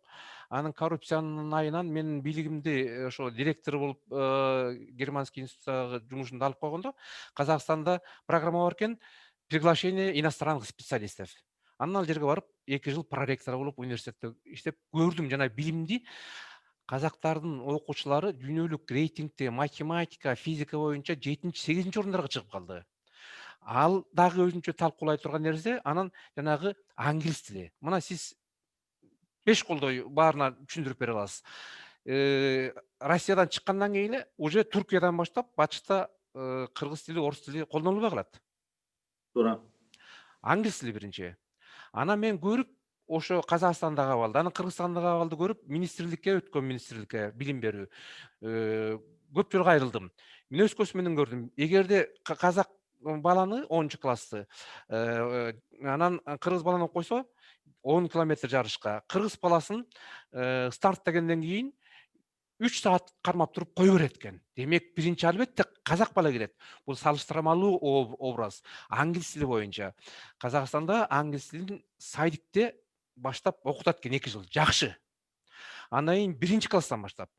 A: Анын коррупциянын айынан менин бийлигимди ошо директор болуп Германский институттагы жумушумду алып койгондо, Казакстанда программа бар экен, приглашение иностранных специалистов. Анан ал жерге барып 2 жыл проректор болуп университетте иштеп көрдүм, жана билимди казактардын окуучулары дүйнөлүк рейтингде математика, физика боюнча 7-8 орундарга чыгып калды. Ал дагы өзүнчө талкуулай турган нерсе, анан жанагы англис тили. Мына сиз 5 колдой баарына түшүндүрүп бере аласыз. Россиядан чыккандан кийин эле уже Туркиядан баштап батышта кыргыз тили, орус тили колдонулбай калат.
B: Туура.
A: Англис тили биринчи. Анан мен көрүп, ошо Казакстандагы абалды, анан Кыргызстандагы абалды көрүп, министрликке билим берүү көп жолго айрылдым. Мен өз көзүм менен көрдүм. Эгерде казак баланы 10-классты анан кыргыз баланы койсо 10 километр жарышка, кыргыз баласын старт дегенден кийин 3 саат кармап туруп кое берет экен. Демек, биринчи албетте казак бала келет. Бул салыштырмалуу образ. Англис тили боюнча. Казакстанда англис тилин сайдикте баштап окутат экен 2 жыл. Жакшы. Андан кийин 1-класстан баштап.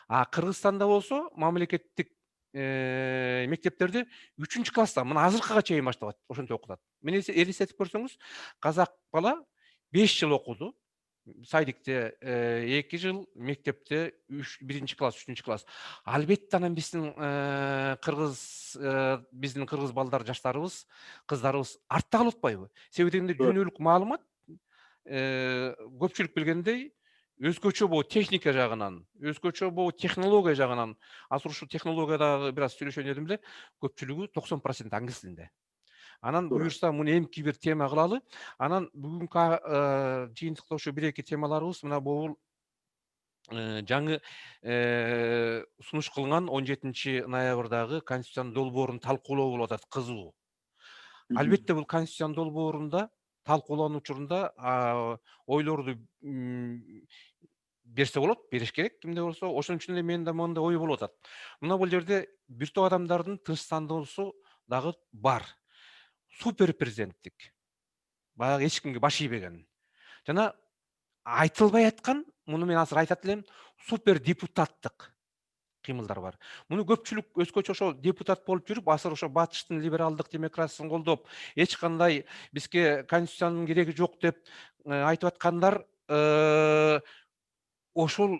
A: А Кыргызстанда болсо мамлекеттик мектептерде 3-класстан, мына азыркыга чейин башталат, ошентип окутат. Мен элестетип көрсөңүз, казак бала 5 жыл окуду. Сайдикте 2 жыл, мектепте 1-класс, 3-класс. Албетте анан биздин кыргыз балдар, жаштарыбыз, кыздарыбыз артта калып атпайбы? Себеби дегенде дүйнөлүк маалымат көпчүлүк билгендей өзгөчө бул техника жагынан, өзгөчө бул технология жагынан, азыр ушул технологиядагы бир аз сүйлөшөйүн дедим эле, көпчүлүгү 90% англис тилинде. Анан буюрса муну эмки бир тема кылалы. Анан бүгүнкү жыйынтыкта ошо 1-2 темаларыбыз мына бул жаңы сунуш кылынган 17 ноябрдагы конституциянын долбоорун талкуулоо болуп атат, кызуу. Албетте бул конституциянын долбоорунда талкуулануу учурунда ойлорду берсе болот, бериш керек кимде болсо. Ошон үчүн эле менин да моундай ой болуп атат. Мына бул жерде бир топ адамдардын тынчсыздандыруусу дагы бар. Супер президенттик. Баягы эч кимге баш ийбеген. Жана айтылбай аткан, муну мен азыр айтат элем, супер депутаттык кыймылдар бар. Муну көпчүлүк өзгөчө ошо депутат болуп жүрүп, азыр ошо батыштын либералдык демократиясын колдоп, эч кандай бизге конституциянын кереги жок деп айтып аткандар, ошол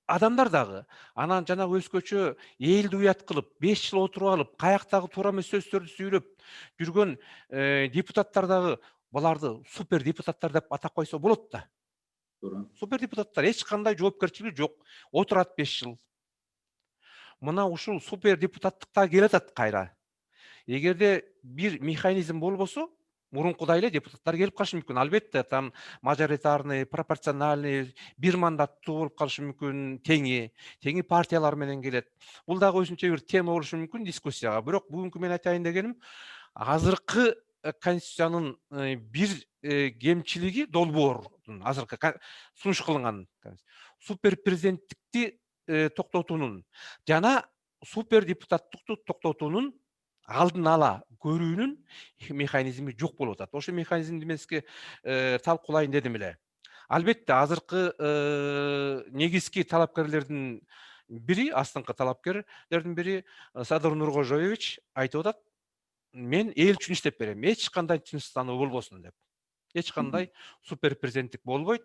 A: адамдар дагы анан жанагы өзгөчө элди уят кылып, 5 жыл отуруп алып, каяктагы туура эмес сөздөрдү сүйлөп жүргөн депутаттар дагы буларды супер депутаттар деп атап койсо болот да.
B: Туура.
A: Супер депутаттар эч кандай жоопкерчилиги жок, отурат 5 жыл. Мына ушул супер депутаттыкка келатат кайра. Эгерде бир механизм болбосо, мурункудай эле депутаттар келип калышы мүмкүн. Албетте, там мажоритарный, пропорциональный, бир мандаттуу болуп калышы мүмкүн, теңи партиялар менен келет. Бул дагы өзүнчө бир тема болушу мүмкүн дискуссияга. Бирок бүгүнкү мен айтайын дегеним, азыркы конституциянын бир кемчилиги долбоордун азыркы сунуш кылынган супер президенттикти токтотуунун жана супер депутаттыкты токтотуунун алдын ала көрүүнүн механизми жок болуп атат. Ошол механизмди мен сизге талкуулайын дедим эле. Албетте, азыркы негизги талапкерлердин бири, астыңкы талапкерлердин бири Садыр Нуркожоевич айтып атат, мен эл үчүн иштеп берем, эч кандай тынчсыздануу болбосун деп. Эч кандай супер президенттик болбойт,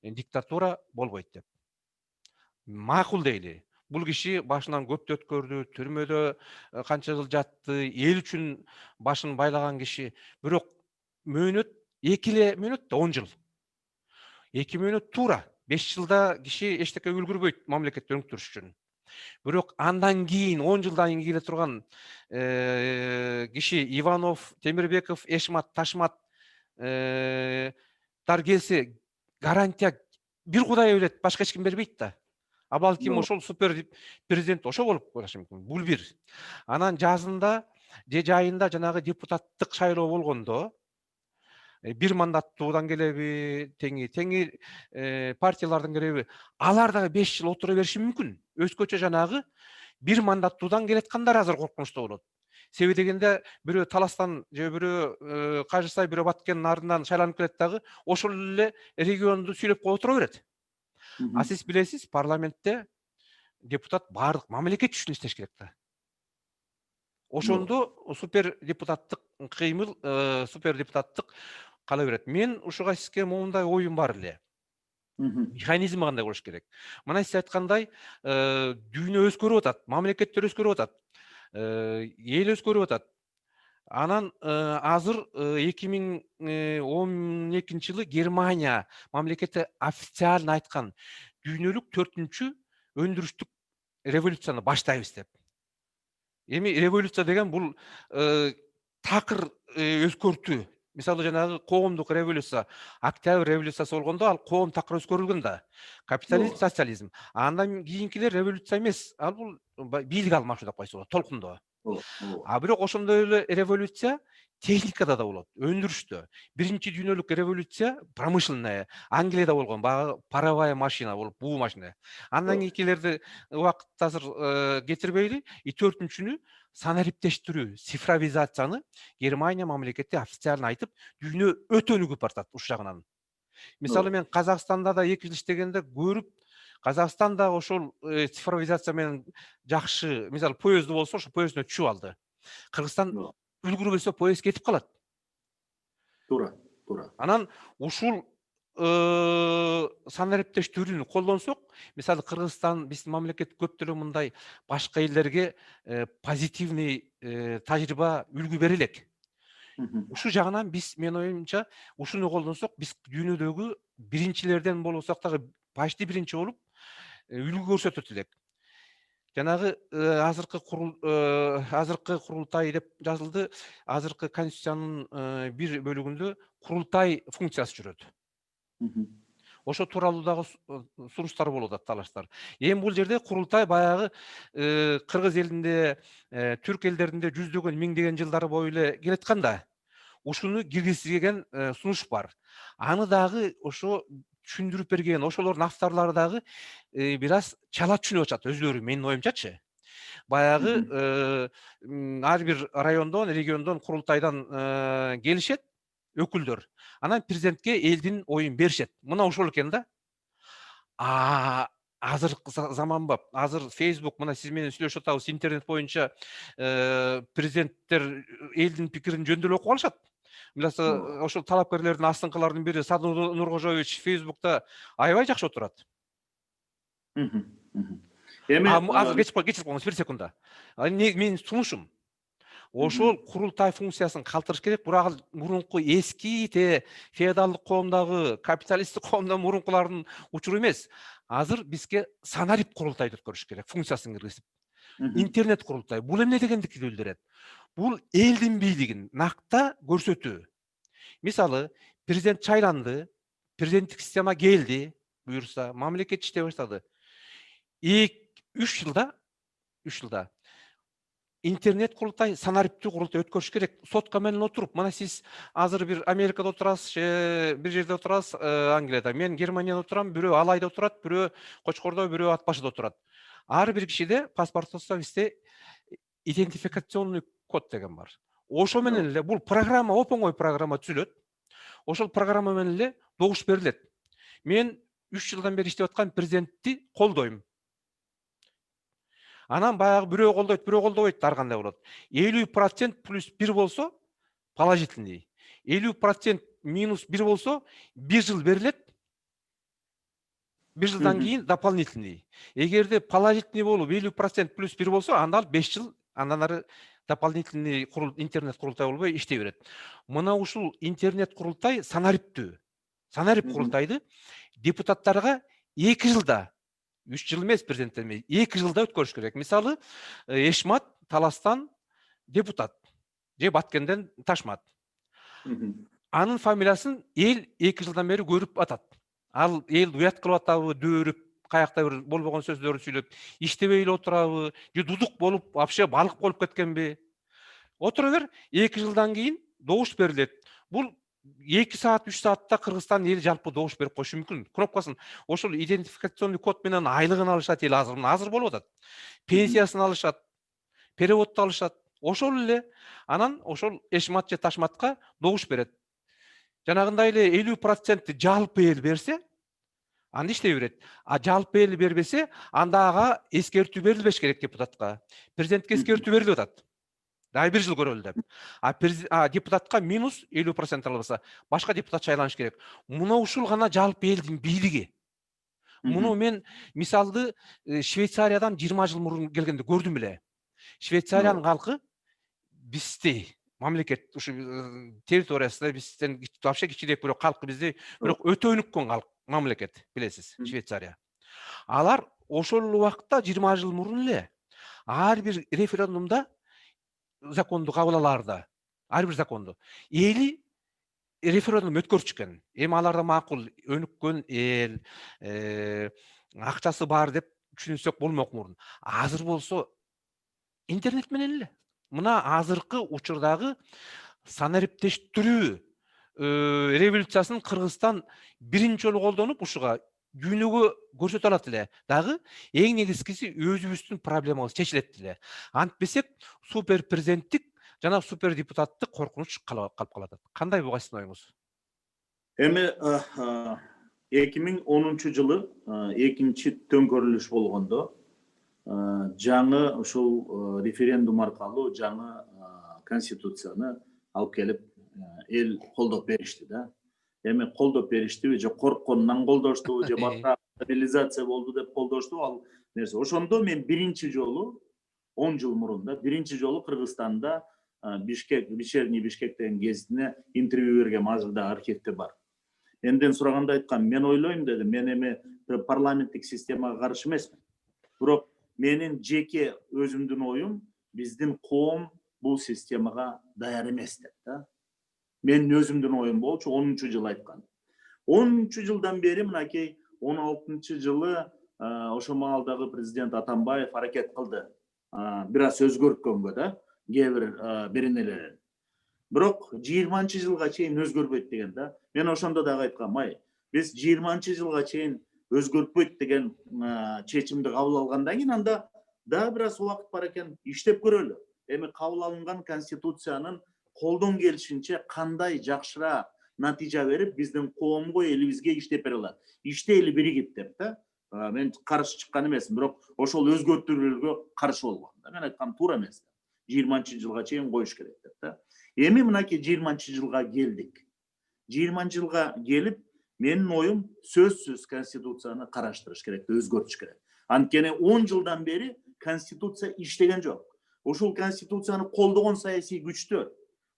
A: диктатура болбойт деп. Макул дейли. Бул киши башынан көптү өткөрдү, түрмөдө канча жыл жатты, эл үчүн башын байлаган киши. Бирок мөөнөт 2 эле мөөнөт да 10 жыл. 2 мөөнөт туура. 5 жылда киши эчтеке үлгүрбөйт мамлекетти өнүктүрүш үчүн. Бирок андан кийин 10 жылдан кийин келе турган киши Иванов, Темирбеков, Эшмат, Ташмат келсе, гарантия бир Кудай билет, башка эч ким бербейт да. А балким ошол супер президент ошо болуп калышы мүмкүн. Бул бир. Анан жазында же жайында жанагы депутаттык шайлоо болгондо бир мандаттуудан келеби, теңи партиялардан келеби, алар дагы 5 жыл отура бериши мүмкүн. Өзгөчө жанагы бир мандаттуудан келаткандар азыр коркунучтуу болот. Себеби дегенде бирөө Таластан же бирөө Кажысай, бирөө Баткендин ардынан шайланып келет дагы ошол эле регионду сүйлөп коюп отура берет. А сиз билесиз, парламентте депутат баардык мамлекет үчүн иштеш керек да. Ошондо супер депутаттык кыймыл, супер депутаттык кала берет. Мен ушуга сизге моундай оюм бар эле. Механизми кандай болуш керек? Мына сиз айткандай, дүйнө өзгөрүп атат, мамлекеттер өзгөрүп атат, эл өзгөрүп атат. Анан азыр 2012 жылы Германия мамлекети официально айткан, дүйнөлүк 4-чү өндүрүштүк революцияны баштайбыз деп. Эми революция деген бул такыр өзгөртүү. Мисалы жанагы коомдук революция, Октябрь революциясы болгондо ал коом такыр өзгөрүлгөн да. Капитализм, социализм. Андан кийинкилер революция эмес, ал бул бийлик алмашуу деп койсо болот, толкундоо. А бирок ошондой эле революция техникада да болот, өндүрүштө. Биринчи дүйнөлүк революция промышленная, Англияда болгон, баягы паровая машина болуп, буу машина. Андан кийинкилерди убакытта азыр кетирбейли, 4-чүнү санариптештирүү, цифровизацияны Германия мамлекети официально айтып, дүйнө өтө өнүгүп баратат ушул жагынан. Мисалы мен Казакстанда да 2 жыл иштегенде көрүп, Казакстан да ошол цифровизация менен жакшы, мисалы поезду болсо, ошо поездуна түшүп алды. Кыргызстан үлгүрбөсө поезд кетип калат.
B: Туура.
A: Анан ушул санариптештирүүнү колдонсок, мисалы Кыргызстан, биздин мамлекет көп деле мындай башка элдерге позитивный тажрыйба, үлгү бере элек. Ушул жагынан биз, менин оюмча, ушуну колдонсок, биз дүйнөдөгү биринчилерден болбосок дагы почти биринчи болуп үлгү көрсөтөт элек. Жанагы азыркы курултай деп жазылды. Азыркы конституциянын бир бөлүгүндө курултай функциясы жүрөт. Ошо тууралуу дагы сунуштар болуп атат, талаштар. Эми бул жерде курултай баягы кыргыз элинде, түрк элдеринде жүздөгөн, миңдеген жылдар бою эле келаткан да. Ушуну киргизген сунуш бар. Аны дагы ошо түшүндүрүп берген, ошолордун авторлору дагы бир аз чала түшүнүп атышат өзлөрү, менин оюмчачы. Баягы ар бир райондон, региондон, курултайдан келишет өкүлдөр. Анан президентке элдин оюн беришет. Мына ушул экен да. Азыркы заманба, азыр Facebook, мына сиз менен сүйлөшүп атабыз, интернет боюнча президенттер элдин пикирин жөндөп окуп алышат. Миласа ошол талапкерлердин астыңкылардын бири Садыр Нуркожоевич Facebook'та аябай жакшы отурат.
B: Эми
A: Азыр кечирип коюңуз, бир секунда. Менин сунушум ошол курултай функциясын калтырыш керек. Бирок мурунку эски феодалдык коомдогу, капиталисттик коомдон мурункулардын учуру эмес. Азыр бизге санарип курултайды өткөрүш керек, функциясын киргизип. Интернет курултай. Бул эмне дегендикти билдирет? Бул элдин бийлигин накта көрсөтүү. Мисалы, президент шайланды, президенттик система келди, буюрса, мамлекет иштей баштады. 3 жылда интернет курултай, санариптүү курултай өткөрүш керек. Сотко менен отуруп, мына сиз азыр бир Америкада отурасыз, бир жерде отурасыз, Англияда. Мен Германияда отурам, бирөө Алайда отурат, бирөө Кочкордо, бирөө Ат башыда отурат. Ар бир кишиде паспортусунда бизде идентификационный код деген бар. Ошо менен эле бул программа, оп-оңой программа түзүлөт. Ошол программа менен эле добуш берилет. Мен 3 жылдан бери иштеп аткан президентти колдойм. Анан баягы бирөө колдойт, бирөө колдобойт, ар кандай болот. 50% плюс 1 болсо положительный. 50% минус 1 болсо 1 жыл берилет. 1 жылдан кийин дополнительный. Эгерде положительный болуп 50% плюс 1 болсо, анда 5 жыл андан ары дополнительный интернет курултай болбой иштей берет. Мына ушул интернет курултай санариптүү. Санарип курултайды депутаттарга 2 жылда, 3 жыл эмес, президенттер эмес, 2 жылда өткөрүш керек. Мисалы, Эшмат Таластан депутат, же Баткенден Ташмат. Анын фамилиясын эл 2 жылдан бери көрүп атат. Ал эл уят кылып атабы, дөөрүп, каякта бир болбогон сөздөрдү сүйлөп, иштебей эле отурабы, же дудук болуп, вообще балык болуп кеткенби? Отура бер, 2 жылдан кийин добуш берилет. Бул 2 саат, 3 саатта Кыргызстан эли жалпы добуш берип коюшу мүмкүн. Кнопкасын, ошол идентификационный код менен айлыгын алышат эл азыр болуп атат. Пенсиясын алышат, переводду алышат. Ошол эле анан ошол Эшмат же Ташматка добуш берет. Жанагындай эле 50% жалпы эл берсе, анда иштей берет. Жалпы эл бербесе, анда ага эскертүү берилбеш керек депутатка. Президентке эскертүү берилип атат. Дай 1 жыл көрөлү деп. Депутатка минус 50% албаса, башка депутат шайланыш керек. Муну ушул гана жалпы элдин бийлиги. Муну мен мисалды Швейцариядан 20 жыл мурун келгенде көрдүм эле. Швейцариянын калкы бизди мамлекет ушу территориясында бизден вообще кичирээк бирок калкы бизди, бирок өтө өнүккөн калк мамлекет, билесиз, Швейцария. Алар ошол убакта 20 жыл мурун эле ар бир референдумда законду кабыл алаарда, ар бир законду эли референдум өткөрүшкөн. Эми аларда макул, өнүккөн эл, акчасы бар деп түшүнсөк болмок мурун. Азыр болсо интернет менен эле. Мына азыркы учурдагы санариптештирүү революциясын Кыргызстан биринчи жолу колдонуп ушуга дүйнөгө көрсөтө алат эле. Дагы эң негизгиси өзүбүздүн проблемабыз чечилет эле. Антпесек супер президенттик жана супер депутаттык коркунуч калып калат. Кандай буга сиздин оюңуз?
B: Эми 2010 жылы экинчи төңкөрүлүш болгондо жаңы ушул референдум аркылуу жаңы конституцияны алып келип эл колдоп беришти да. Эми колдоп бериштиби же коркконунан колдоштубу же башка стабилизация болду деп колдоштубу ал нерсе. Ошондо мен биринчи жолу 10 жыл мурун да биринчи жолу Кыргызстанда Бишкек, вечерний Бишкек деген гезитине интервью берген, азыр да архивде бар. Энден сураганда айткан, мен ойлойм дедим, мен эми парламенттик системага каршы эмесмин. Бирок менин жеке өзүмдүн оюм, биздин коом бул системага даяр эмес деп да. Менин өзүмдүн оюм болчу 10 жыл айткан. 10 жылдан бери мынакей 16 жылы ошо маалдагы президент Атамбаев аракет кылды. Бир аз өзгөрткөнгө да, кээ бир беренелерин. Бирок 20-жылга чейин өзгөрбөйт деген да. Мен ошондо дагы айткам, биз 20-жылга чейин өзгөртпөйт деген чечимди кабыл алгандан кийин анда дагы бир аз убакыт бар экен, иштеп көрөлү. Эми кабыл алынган конституциянын колдон келишинче кандай жакшыраак натыйжа берип, биздин коомго, элибизге иштеп бере алат. Иштейли биригип деп да. Мен каршы чыккан эмесмин, бирок ошол өзгөртүүлөргө каршы болгон. Мен айткам туура эмес. 20-жылга чейин коюш керек деп да. Эми мынакей 20-жылга келдик. 20-жылга келип, менин оюм сөзсүз конституцияны караштырыш керек, өзгөртүш керек. Анткени 10 жылдан бери конституция иштеген жок. Ушул конституцияны колдогон саясий күчтөр,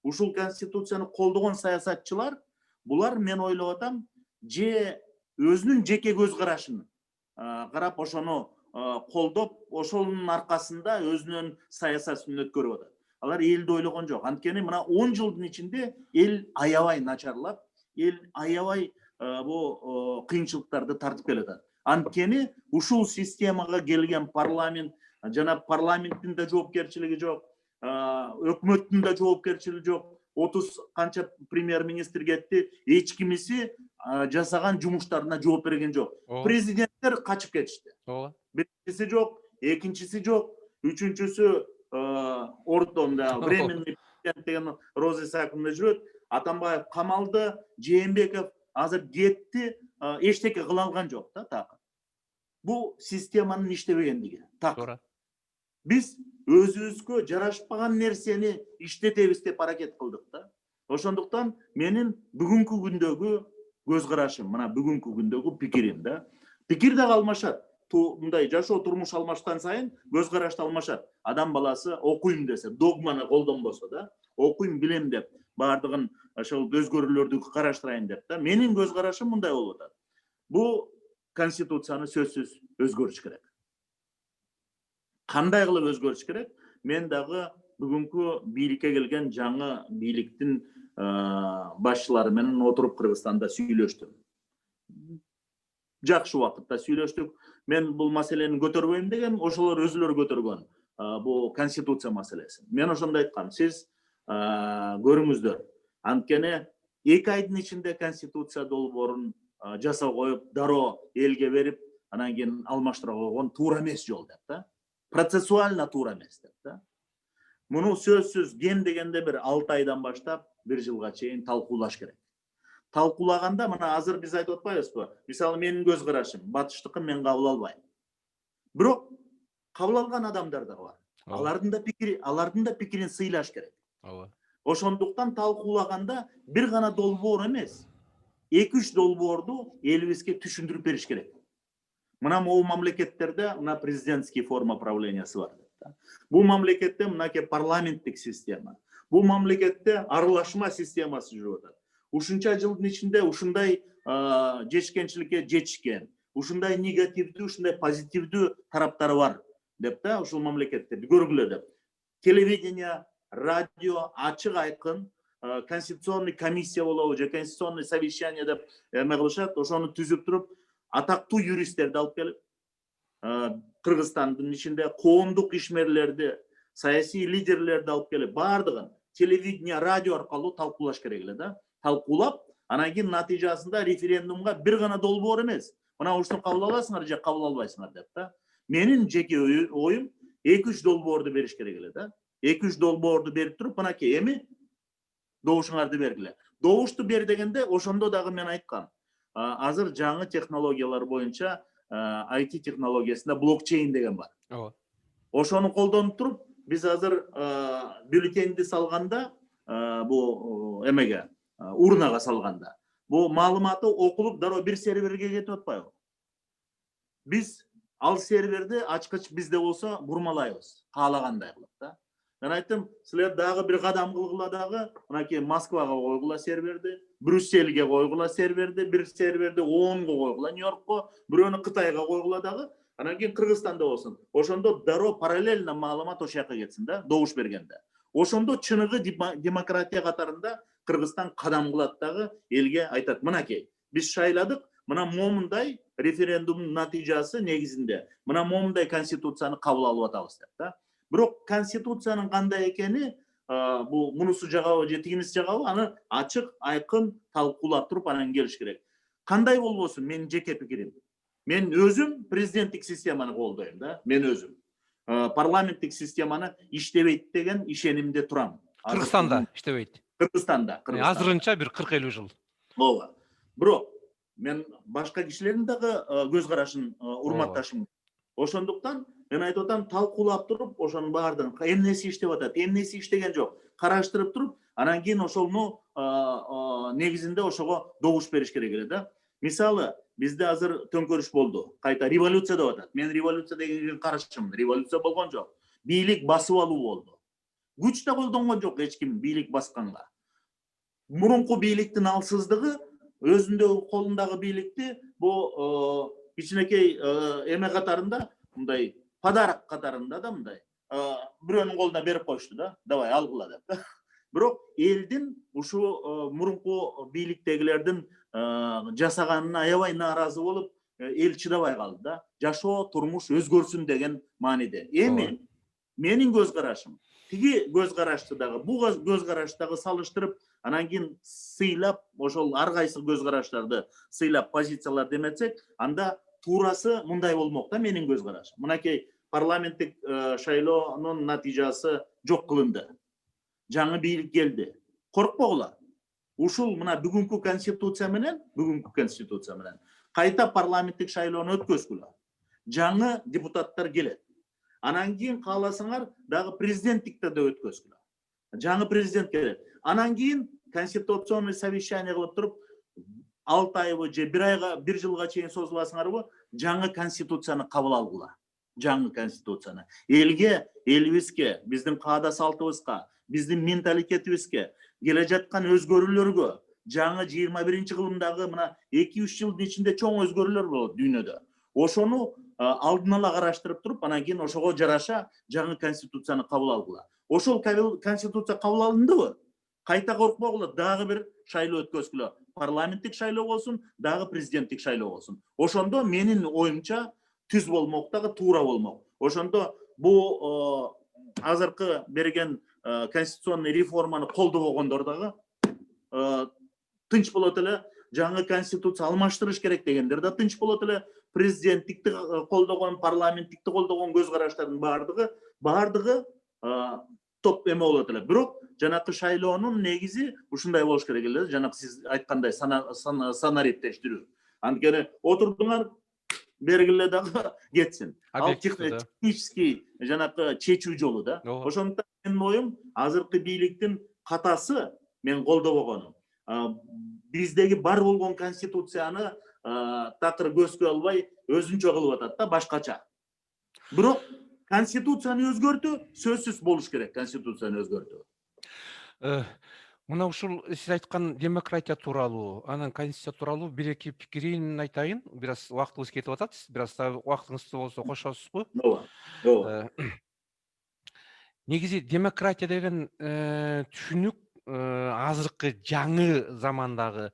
B: ушул конституцияны колдогон саясатчылар, булар мен ойлоп атам, же өзүнүн жеке көз карашын карап ошону колдоп, ошонун аркасында өзүнүн саясатын өткөрүп атат. Алар элди ойлогон жок. Анткени мына 10 жылдын ичинде эл аябай начарлап, эл аябай бу кыйынчылыктарды тартып келатат. Анткени ушул системага келген парламент, жана парламенттин да жоопкерчилиги жок, өкмөттүн да жоопкерчилиги жок. 30 канча премьер-министр кетти, эч кимиси жасаган жумуштарына жооп берген жок. Президенттер качып кетишти. Биринчиси жок, экинчиси жок, үчүнчүсү ордонда временный президент деген Роза Исаковна жүрөт. Атамбаев камалды, Жээнбеков азыр кетти, эчтеке кыла алган жок да так. Бу системанын иштебегендиги. Так. Биз өзүбүзгө жарашпаган нерсени иштетебиз деп аракет кылдык да. Ошондуктан менин бүгүнкү күндөгү көз карашым, мына бүгүнкү күндөгү пикирим да. Пикир да алмашат. Мындай жашоо турмуш алмашкан сайын көз карашты алмашат. Адам баласы окуйм десе, догманы колдонбосо да, окуйм билем деп, бардыгын ошол өзгөрүүлөрдү караштырайын деп да. Менин көз карашым мындай болуп атат. Бу конституцияны сөзсүз өзгөрүш керек. Кандай кылып өзгөрүш керек? Мен дагы бүгүнкү бийликке келген жаңы бийликтин башчылары менен отуруп Кыргызстанда сүйлөштүм. Жакшы убакытта сүйлөштүк. Мен бул маселени көтөрбөйм деген, ошолор өзүлөрү көтөргөн бул конституция маселесин. Мен ошондо айткам, сиз көрүңүздөр. Анткени 2 айдын ичинде конституция долбоорун жасап коюп, дароо элге берип, анан кийин алмаштыра койгон туура эмес жол деп да. Процессуально туура эмес деп да. Муну сөзсүз кем дегенде бир 6 айдан баштап 1 жылга чейин талкуулаш керек. Талкуулаганда мына азыр биз айтып атпайбызбы? Мисалы менин көз карашым, батыштыкын мен кабыл албайм. Бирок кабыл алган адамдар да бар. Алардын да пикирин сыйлаш керек. Ошондуктан талкуулаганда бир гана долбоор эмес, 2-3 долбоорду элибизге түшүндүрүп бериш керек. Мына могу мамлекеттерде мына президентский форма правлениясы бар. Бул мамлекетте мынакей парламенттик система. Бул мамлекетте аралашма системасы жүрүп атат. Ушунча жылдын ичинде ушундай жетишкенчиликке жетишкен, ушундай негативдүү, ушундай позитивдүү тараптары бар деп да, ушул мамлекеттерди көргүлө деп. Телевидение, радио ачык айкын, конституционный комиссия болобу же конституционный совещание деп эме кылышат, ошону түзүп туруп, атактуу юристтерди алып келип, Кыргызстандын ичинде коомдук ишмерлерди, саясий лидерлерди алып келип, бардыгын телевидение, радио аркылуу талкуулаш керек эле да. Талкуулап, анан кийин натыйжасында референдумга бир гана долбоор эмес. Мына ушуну кабыл аласыңар же кабыл албайсыңар деп да. Менин жеке оюм 2-3 долбоорду бериш керек эле да. 2-3 долбоорду берип туруп, мынакей эми добушуңарды бергиле. Добушту бер дегенде ошондо дагы мен айткам. Азыр жаңы технологиялар боюнча IT технологиясында блокчейн деген бар. Ошону колдонуп туруп, биз азыр бюллетенди салганда, бу эмеге, урнага салганда, бу маалыматы окулуп дароо бир серверге кетип атпайбы? Биз ал серверди ачкыч бизде болсо бурмалайбыз, каалагандай кылып да. Мен айттым, силер дагы бир кадам кылгыла дагы, мынакей Москвага койгула серверди, Брюссельге койгула серверди, бир серверди ООНго койгула, Нью-Йоркко, бирөөнү Кытайга койгула дагы, анан кийин Кыргызстанда болсун. Ошондо дароо параллельно маалымат ошол жака кетсин да, добуш бергенде. Ошондо чыныгы демократия катарында Кыргызстан кадам кылат дагы, элге айтат, мынакей, Biz şayladık. Mına momундай referendumdун natijасы негизинде мына момундай конституцияны кабыл алып атабыз деп да. Бирок конституциянын кандай экени бул мунусу жагабы же тигинisi жагабы аны ачык, айкын талкуулап туруп анан келиш керек. Кандай болбосун менин жеке пикирим. Мен өзүм президенттик системаны колдойм да. Мен өзүм парламенттик системаны иштебейт деген ишенимде турам.
A: Кыргызстанда иштебейт.
B: Кыргызстанда.
A: Азырынча бир 40-50 жыл.
B: Ооба. Бирок мен башка кишилердин дагы көз карашын урматташым. Ошондуктан мен айтып атам, талкуулап туруп, ошонун баардыгын эмнеси иштеп атат, эмнеси иштеген жок, караштырып туруп, анан кийин ошону негизинде ошого добуш бериш керек эле да. Мисалы, бизде азыр төңкөрүш болду. Кайта революция деп атат. Мен революция дегенге каршымын. Революция болгон жок. Бийлик басып алуу болду. Күч да колдонгон жок эч ким бийлик басканга. Мурунку бийликтин алсыздыгы өзүндө колундагы бийликти бу кичинекей эме катарында мындай подарок катарында да мындай бирөөнүн колуна берип коюшту да, давай алгыла деп. Бирок элдин ушу мурунку бийликтегилердин жасаганына аябай нааразы болуп, эл чыдабай калды да. Жашоо, турмуш өзгөрсүн деген мааниде. Эми менин көз карашым, тиги көз карашты дагы, бу көз караштагы салыштырып, анан кийин сыйлап, ошол ар кайсы көз караштарды сыйлап позицияларды эметсек, анда туурасы мындай болмок да менин көз карашым. Мынакей парламенттик шайлоонун натыйжасы жок кылынды. Жаңы бийлик келди. Коркпогула. Ушул мына бүгүнкү конституция менен кайта парламенттик шайлоону өткөзгүлө. Жаңы депутаттар келет. Анан кийин кааласаңар дагы президенттикте да өткөзгүлө. Жаңы президент келет. Анан кийин конституционный совещание кылып туруп 6 айбы же 1 жылга чейин созуласыңарбы, жаңы конституцияны кабыл алгыла. Жаңы конституцияны. Элге, элибизге, биздин каада салтыбызга, биздин менталитетибизге, келе жаткан өзгөрүүлөргө, жаңы 21-кылымдагы мына 2-3 жылдын ичинде чоң өзгөрүүлөр болот дүйнөдө. Ошону алдын ала караштырып туруп, анан кийин ошого жараша жаңы конституцияны кабыл алгыла. Ошол конституция кабыл алындыбы? Кайта коркпогула, дагы бир шайлоо өткөзгүлө. Парламенттик шайлоо болсун, дагы президенттик шайлоо болсун. Ошондо менин оюмча түз болмок дагы туура болмок. Ошондо бу азыркы берген конституционный реформаны колдобогондор дагы тынч болот эле. Жаңы конституция алмаштырыш керек дегендер да тынч болот эле. Президенттикти колдогон, парламенттикти колдогон көз караштардын баардыгы топ эме болот эле. Бирок жанакы шайлоонун негизи ушундай болуш керек эле. Жанакы сиз айткандай санариптештирүү. Анткени отурдуңар бергиле дагы кетсин. Ал технический жанакы чечүү жолу да. Ошондуктан менин оюм азыркы бийликтин катасы мен колдобогонум. Биздеги бар болгон конституцияны такыр көзгө албай өзүнчө кылып атат да, башкача. Бирок конституцияны өзгөртүү сөзсүз болуш керек, конституцияны өзгөртүү.
A: Мына ушул сиз айткан демократия тууралуу, анан конституция тууралуу бир-эки пикирин айтайын. Бир аз убактыбыз кетип атат. Бир аз убактыңыз болсо кошосузбу?
B: Ооба.
A: Негизи демократия деген түшүнүк азыркы жаңы замандагы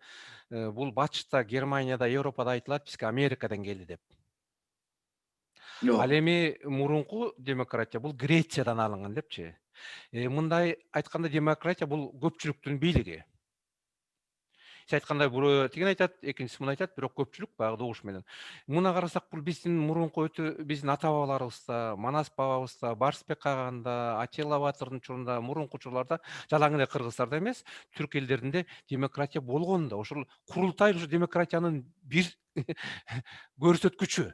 A: бул Батышта, Германияда, Европада айтылат, бизге Америкадан келди деп. Ал эми мурунку демократия бул Грециядан алынган депчи. Мындай айтканда демократия бул көпчүлүктүн бийлиги. Сиз айткандай бирөө тигин айтат, экинчиси муну айтат, бирок көпчүлүк баягы добуш менен. Муна карасак бул биздин мурунку биздин ата-бабаларыбызда, Манас бабабызда, Барсбек каганда, Атилла Батырдын учурунда, мурунку учурларда жалаң эле кыргыздарда эмес, түрк элдеринде демократия болгон да. Ошол курултай ушу демократиянын бир көрсөткүчү.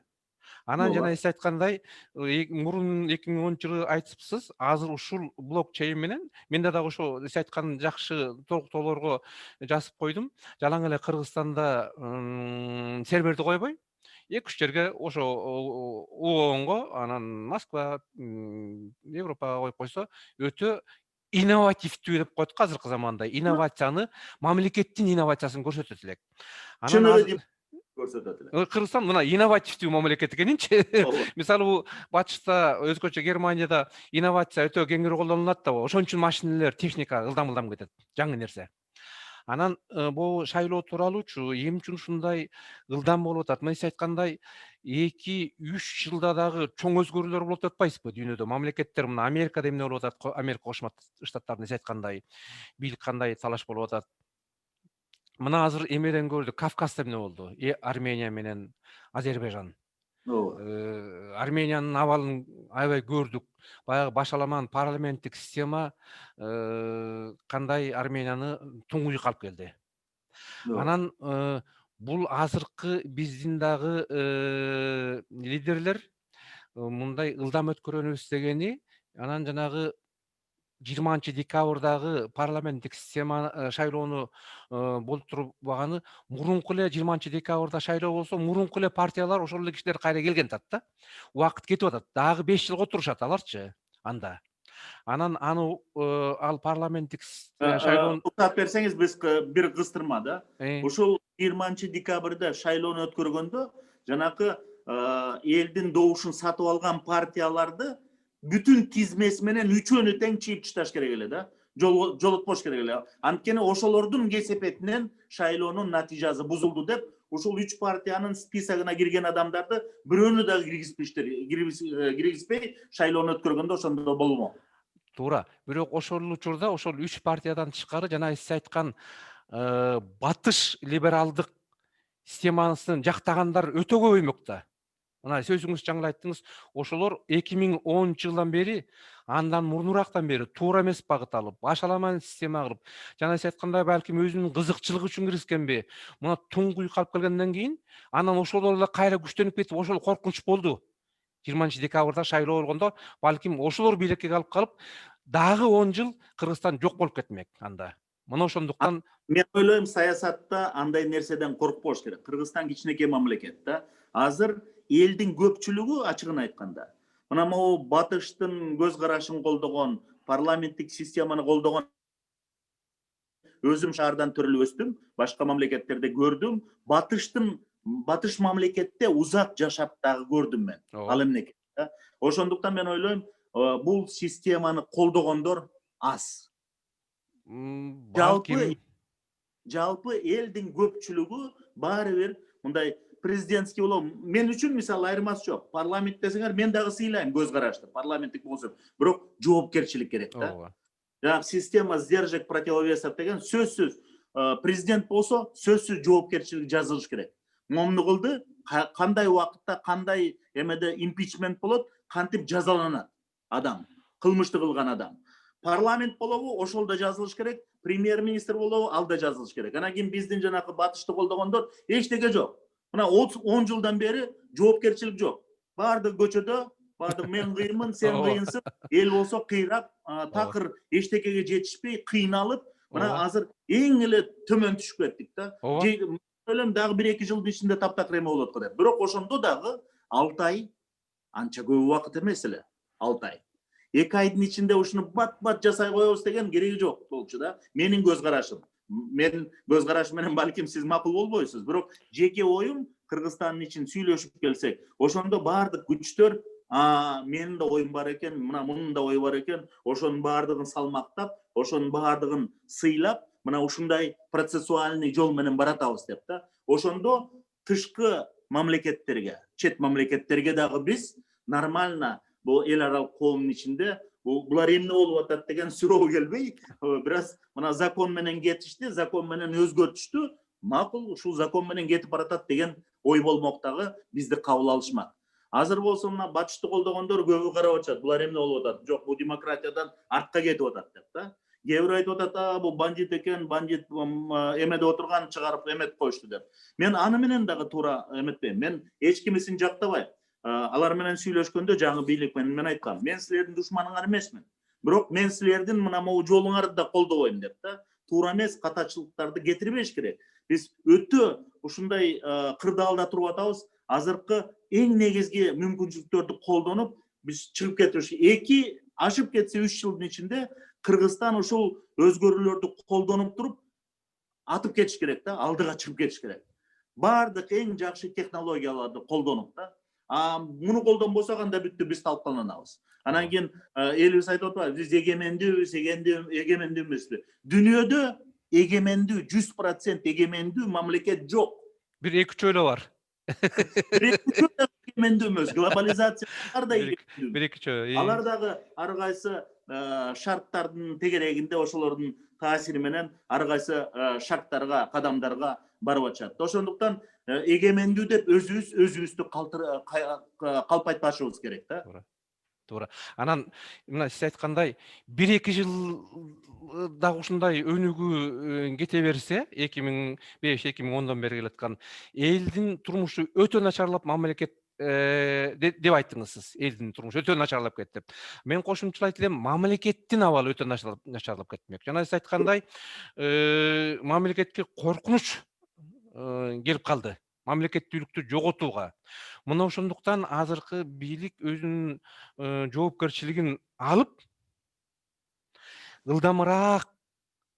A: Анан жана сиз айткандай, мурун 2010-жылы айтыпсыз, азыр ушул блокчейн менен менде дагы ошо сиз айткан жакшы толуктоолорго жазып койдум. Жалаң эле Кыргызстанда серверди койбой, 2-3 жерге ошо ООНго, анан Москва, Европага коюп койсо, өтө инновативдүү деп коет азыркы заманда. Инновацияны, мамлекеттин инновациясын көрсөтөт элек.
B: Анан
A: Кыргызстан мына инновативдүү мамлекет экенинчи. Мисалы бул Батышта, өзгөчө Германияда инновация өтө кеңири колдонулат да, ошон үчүн машинелер, техника ылдам кетет. Жаңы нерсе. Анан бул шайлоо тууралуучу эми үчүн ушундай ылдам болуп атат. Мына сиз айткандай 2-3 жылда дагы чоң өзгөрүүлөр болот деп атпайсызбы дүйнөдө? Мамлекеттер мына Америкада эмне болуп атат? Америка Кошмо Штаттарында сиз айткандай бийлик кандай талаш болуп атат? Мына азыр эмеден көрдүк, Кавказда эмне болду? Армения менен Азербайжан.
B: ооба
A: Армениянын абалын аябай көрдүк. Баягы башаламан парламенттик система кандай Арменияны туңгуюкка алып келди.
B: ооба
A: Анан бул азыркы биздин дагы лидерлер мындай ылдам өткөрөнүбүз дегени анан жанагы 20 декабрдагы парламенттик система шайлоону болтурбаганы мурунку эле 20 декабрда шайлоо болсо мурунку эле партиялар ошол эле кишилер кайра келген атат да. Убакыт кетип атат. Дагы 5 жылга отурушат аларчы анда. Анан аны ал парламенттик шайлоонун
B: уктап берсеңиз биз бир кыстырма да.
A: э,
B: Ушул 20 декабрда шайлоону өткөргөндө жанакы элдин добушун сатып алган партияларды бүтүн тизмеси менен үчөөнү тең чийип ташташ керек эле да. Жолотпош керек эле. Анткени ошолордун кесепетинен шайлоонун натыйжасы бузулду деп ушул 3 партиянын списогуна кирген адамдарды бирөөнү дагы киргизбей шайлоону өткөргөндө ошондо болмок.
A: туура. Бирок ошол учурда ошол 3 партиядан тышкары жана сиз айткан батыш либералдык системасын жактагандар өтө көбөймөк да. Мына сөзүңүз жаңы айттыңыз, ошолор 2010 жылдан бери, андан мурнурактан бери туура эмес багыт алып, башаламан система кылып, жана сиз айткандай балким өзүнүн кызыкчылыгы үчүн киришкенби, мына туңгуюкка алып келгенден кийин, анан ошолор эле кайра күчтөнүп кетип, ошол коркунуч болду. 20 декабрда шайлоо болгондо, балким ошолор бийликке калып калып, дагы 10 жыл Кыргызстан жок болуп кетмек анда. Мына ошондуктан
B: Мен ойлойм, саясатта андай нерседен коркпош керек. Кыргызстан кичинекей мамлекет да. Азыр элдин көпчүлүгү ачыгын айтканда, мына могу батыштын көз карашын колдогон, парламенттик системаны колдогон өзүм шаардан төрөлүп өстүм, башка мамлекеттерде көрдүм. Батыш мамлекетте узак жашап дагы көрдүм мен. Ал эмнеге? Ошондуктан мен ойлойм, бул системаны колдогондор аз. Жалпы элдин көпчүлүгү баары бир мындай президентский болом. Мен үчүн мисалы айырмасы жок. Парламент десеңер мен дагы сыйлайм көз карашты. Парламенттик болсо, бирок жоопкерчилик керек да. Жаңа система сдержек противовесов деген сөзсүз президент болсо сөзсүз жоопкерчилик жазылыш керек. Момну кылды, кандай убакытта, кандай эмеде импичмент болот, кантип жазаланат адам, кылмышты кылган адам. Парламент болобу, ошол да жазылыш керек, премьер-министр болобу, ал да жазылыш керек. Анан кийин биздин жанакы батышты колдогондор эчтеке жок. Мына 10 жылдан бери жоопкерчилик жок. Баардык көчөдө, баардык мен кыйынмын, сен кыйынсың, эл болсо кыйрап, такыр эчтекеге жетишпей, кыйналып, мына азыр эң эле төмөн түшүп кеттик да. Ойлойм дагы 1-2 жылдын ичинде таптакыр эме болот го деп. Бирок ошондо дагы 6 ай анча көп убакыт эмес эле. 6 ай. 2 айдын ичинде ушуну бат жасай коебуз деген кереги жок болчу да. Менин көз карашым. Мен көз карашым менен балким сиз макул болбойсуз, бирок жеке оюм Кыргызстандын ичин сүйлөшүп келсек, ошондо баардык күчтөр, менин да оюм бар экен, мына мунун да ою бар экен, ошонун баардыгын салмактап, ошонун баардыгын сыйлап, мына ушундай процессуальный жол менен баратабыз деп да. Ошондо тышкы мамлекеттерге, чет мамлекеттерге дагы биз нормально бул эл аралык коомдун ичинде булар эмне болуп атат деген суроо келбей, бир аз мына закон менен кетишти, закон менен өзгөртүштү, макул ушул закон менен кетип баратат деген ой болмок дагы бизди кабыл алышмак. Азыр болсо мына батышты колдогондор көбү карап атышат, булар эмне болуп атат? Жок, бул демократиядан артка кетип атат деп да. Кээ бир айтып атат, бул бандит экен, бандит эмеде отурган чыгарып эметип коюшту деп. Мен аны менен дагы туура эметпейм. Мен эч кимисин жактабайм. Алар менен сүйлөшкөндө жаңы бийлик менен мен айткам, мен силердин душманыңар эмесмин. Бирок мен силердин мына могу жолуңарды да колдобойм деп да. Туура эмес катачылыктарды кетирбеш керек. Биз өтө ушундай кырдаалда туруп атабыз. Азыркы эң негизги мүмкүнчүлүктөрдү колдонуп, биз чыгып кетиш. 2 ашып кетсе 3 жылдын ичинде Кыргызстан ушул өзгөрүүлөрдү колдонуп туруп атып кетиш керек да, алдыга чыгып кетиш керек. Баардык эң жакшы технологияларды колдонуп да. Муну колдонбосок анда бүттү, биз талкаланабыз. Анан кийин элибиз айтып атпайбы, биз эгемендүүбүз, эгемендүүбүзбү? Дүйнөдө egemendүү 100% egemендүү мамлекет жок.
A: Bir iki üç öyle var.
B: Экинчи эгемендүү эмес, глобализация да
A: Bir
B: эгемендүү.
A: iki üç öyle.
B: Алар дагы ар кайсы шарттардын тегерегинде ошолордун таасири менен ар кайсы шарттарга, кадамдарга барып атышат. Ошондуктан эгемендүү деп өзүбүздү калпайтпашыбыз керек да.
A: Doğru. Anan mına siz aytkандай 1-2 жыл дагы ушундай өнүгүү кете берсе 2005-2010 бери келаткан элдин турмушу өтө начарлап мамлекет деп айттыңыз сиз. Элдин турмушу өтө начарлап кетти деп. Мен кошумчалайт элем, мамлекеттин абалы өтө начарлап кетмек. Жана сиз айткандай мамлекетке коркунуч келип калды. Мамлекеттүүлүктү жоготууга. Мына ошондуктан азыркы бийлик өзүнүн жоопкерчилигин алып, ылдамыраак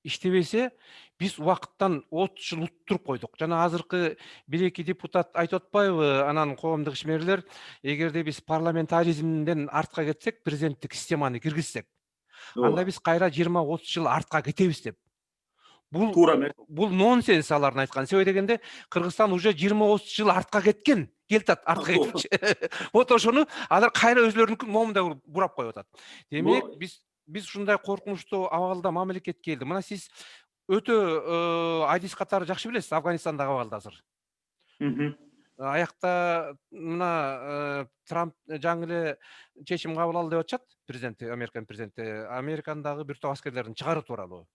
A: иштебесе, биз убакыттан 30 жыл уттуруп койдук. Жана азыркы 1-2 депутат айтып атпайбы, анан коомдук ишмерлер, эгерде биз парламентаризмден артка кетсек, президенттик системаны киргизсек, анда биз кайра 20-30 жыл артка кетебиз деп. Бул нонсенс алардын айтканы. Себеби дегенде Кыргызстан уже 20-30 жыл артка кеткен. Келтат артка кетчи. Вот ошону алар кайра өзлөрүнүн момунда бурап коюп атат. Демек биз ушундай коркунучтуу абалда мамлекет келди. Мына сиз өтө Айдис катары жакшы билесиз Афганистандагы абалды азыр. Аякта мына Трамп жаңы эле чечим кабыл алды деп атышат президенти, Американын президенти. Американдагы бир топ аскерлерин чыгаруу тууралуу.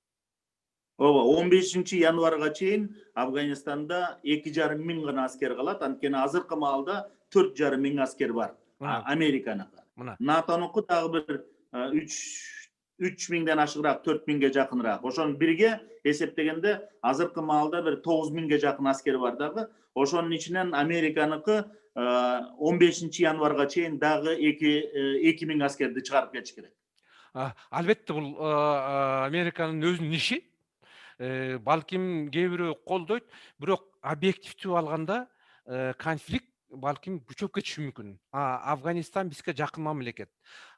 B: 15 январга чейин Афганистанда 2,5 миң гана аскер калат. Анткени азыркы маалда 4,5 миң аскер бар Американыкы. НАТОнуку дагы бир 3 миңден ашыгыраак, 4 миңге жакыныраак. Ошонун бирге эсептегенде азыркы маалда бир 9 миңге жакын аскер бар дагы. Ошонун ичинен Американыкы 15 январга чейин дагы 2 миң аскерди чыгарып кетиш керек.
A: Албетте бул Американын өзүнүн иши. Балким кээ бирөө колдойт, бирок объективдүү алганда конфликт балким күчөп кетиши мүмкүн. Афганистан бизге жакын мамлекет.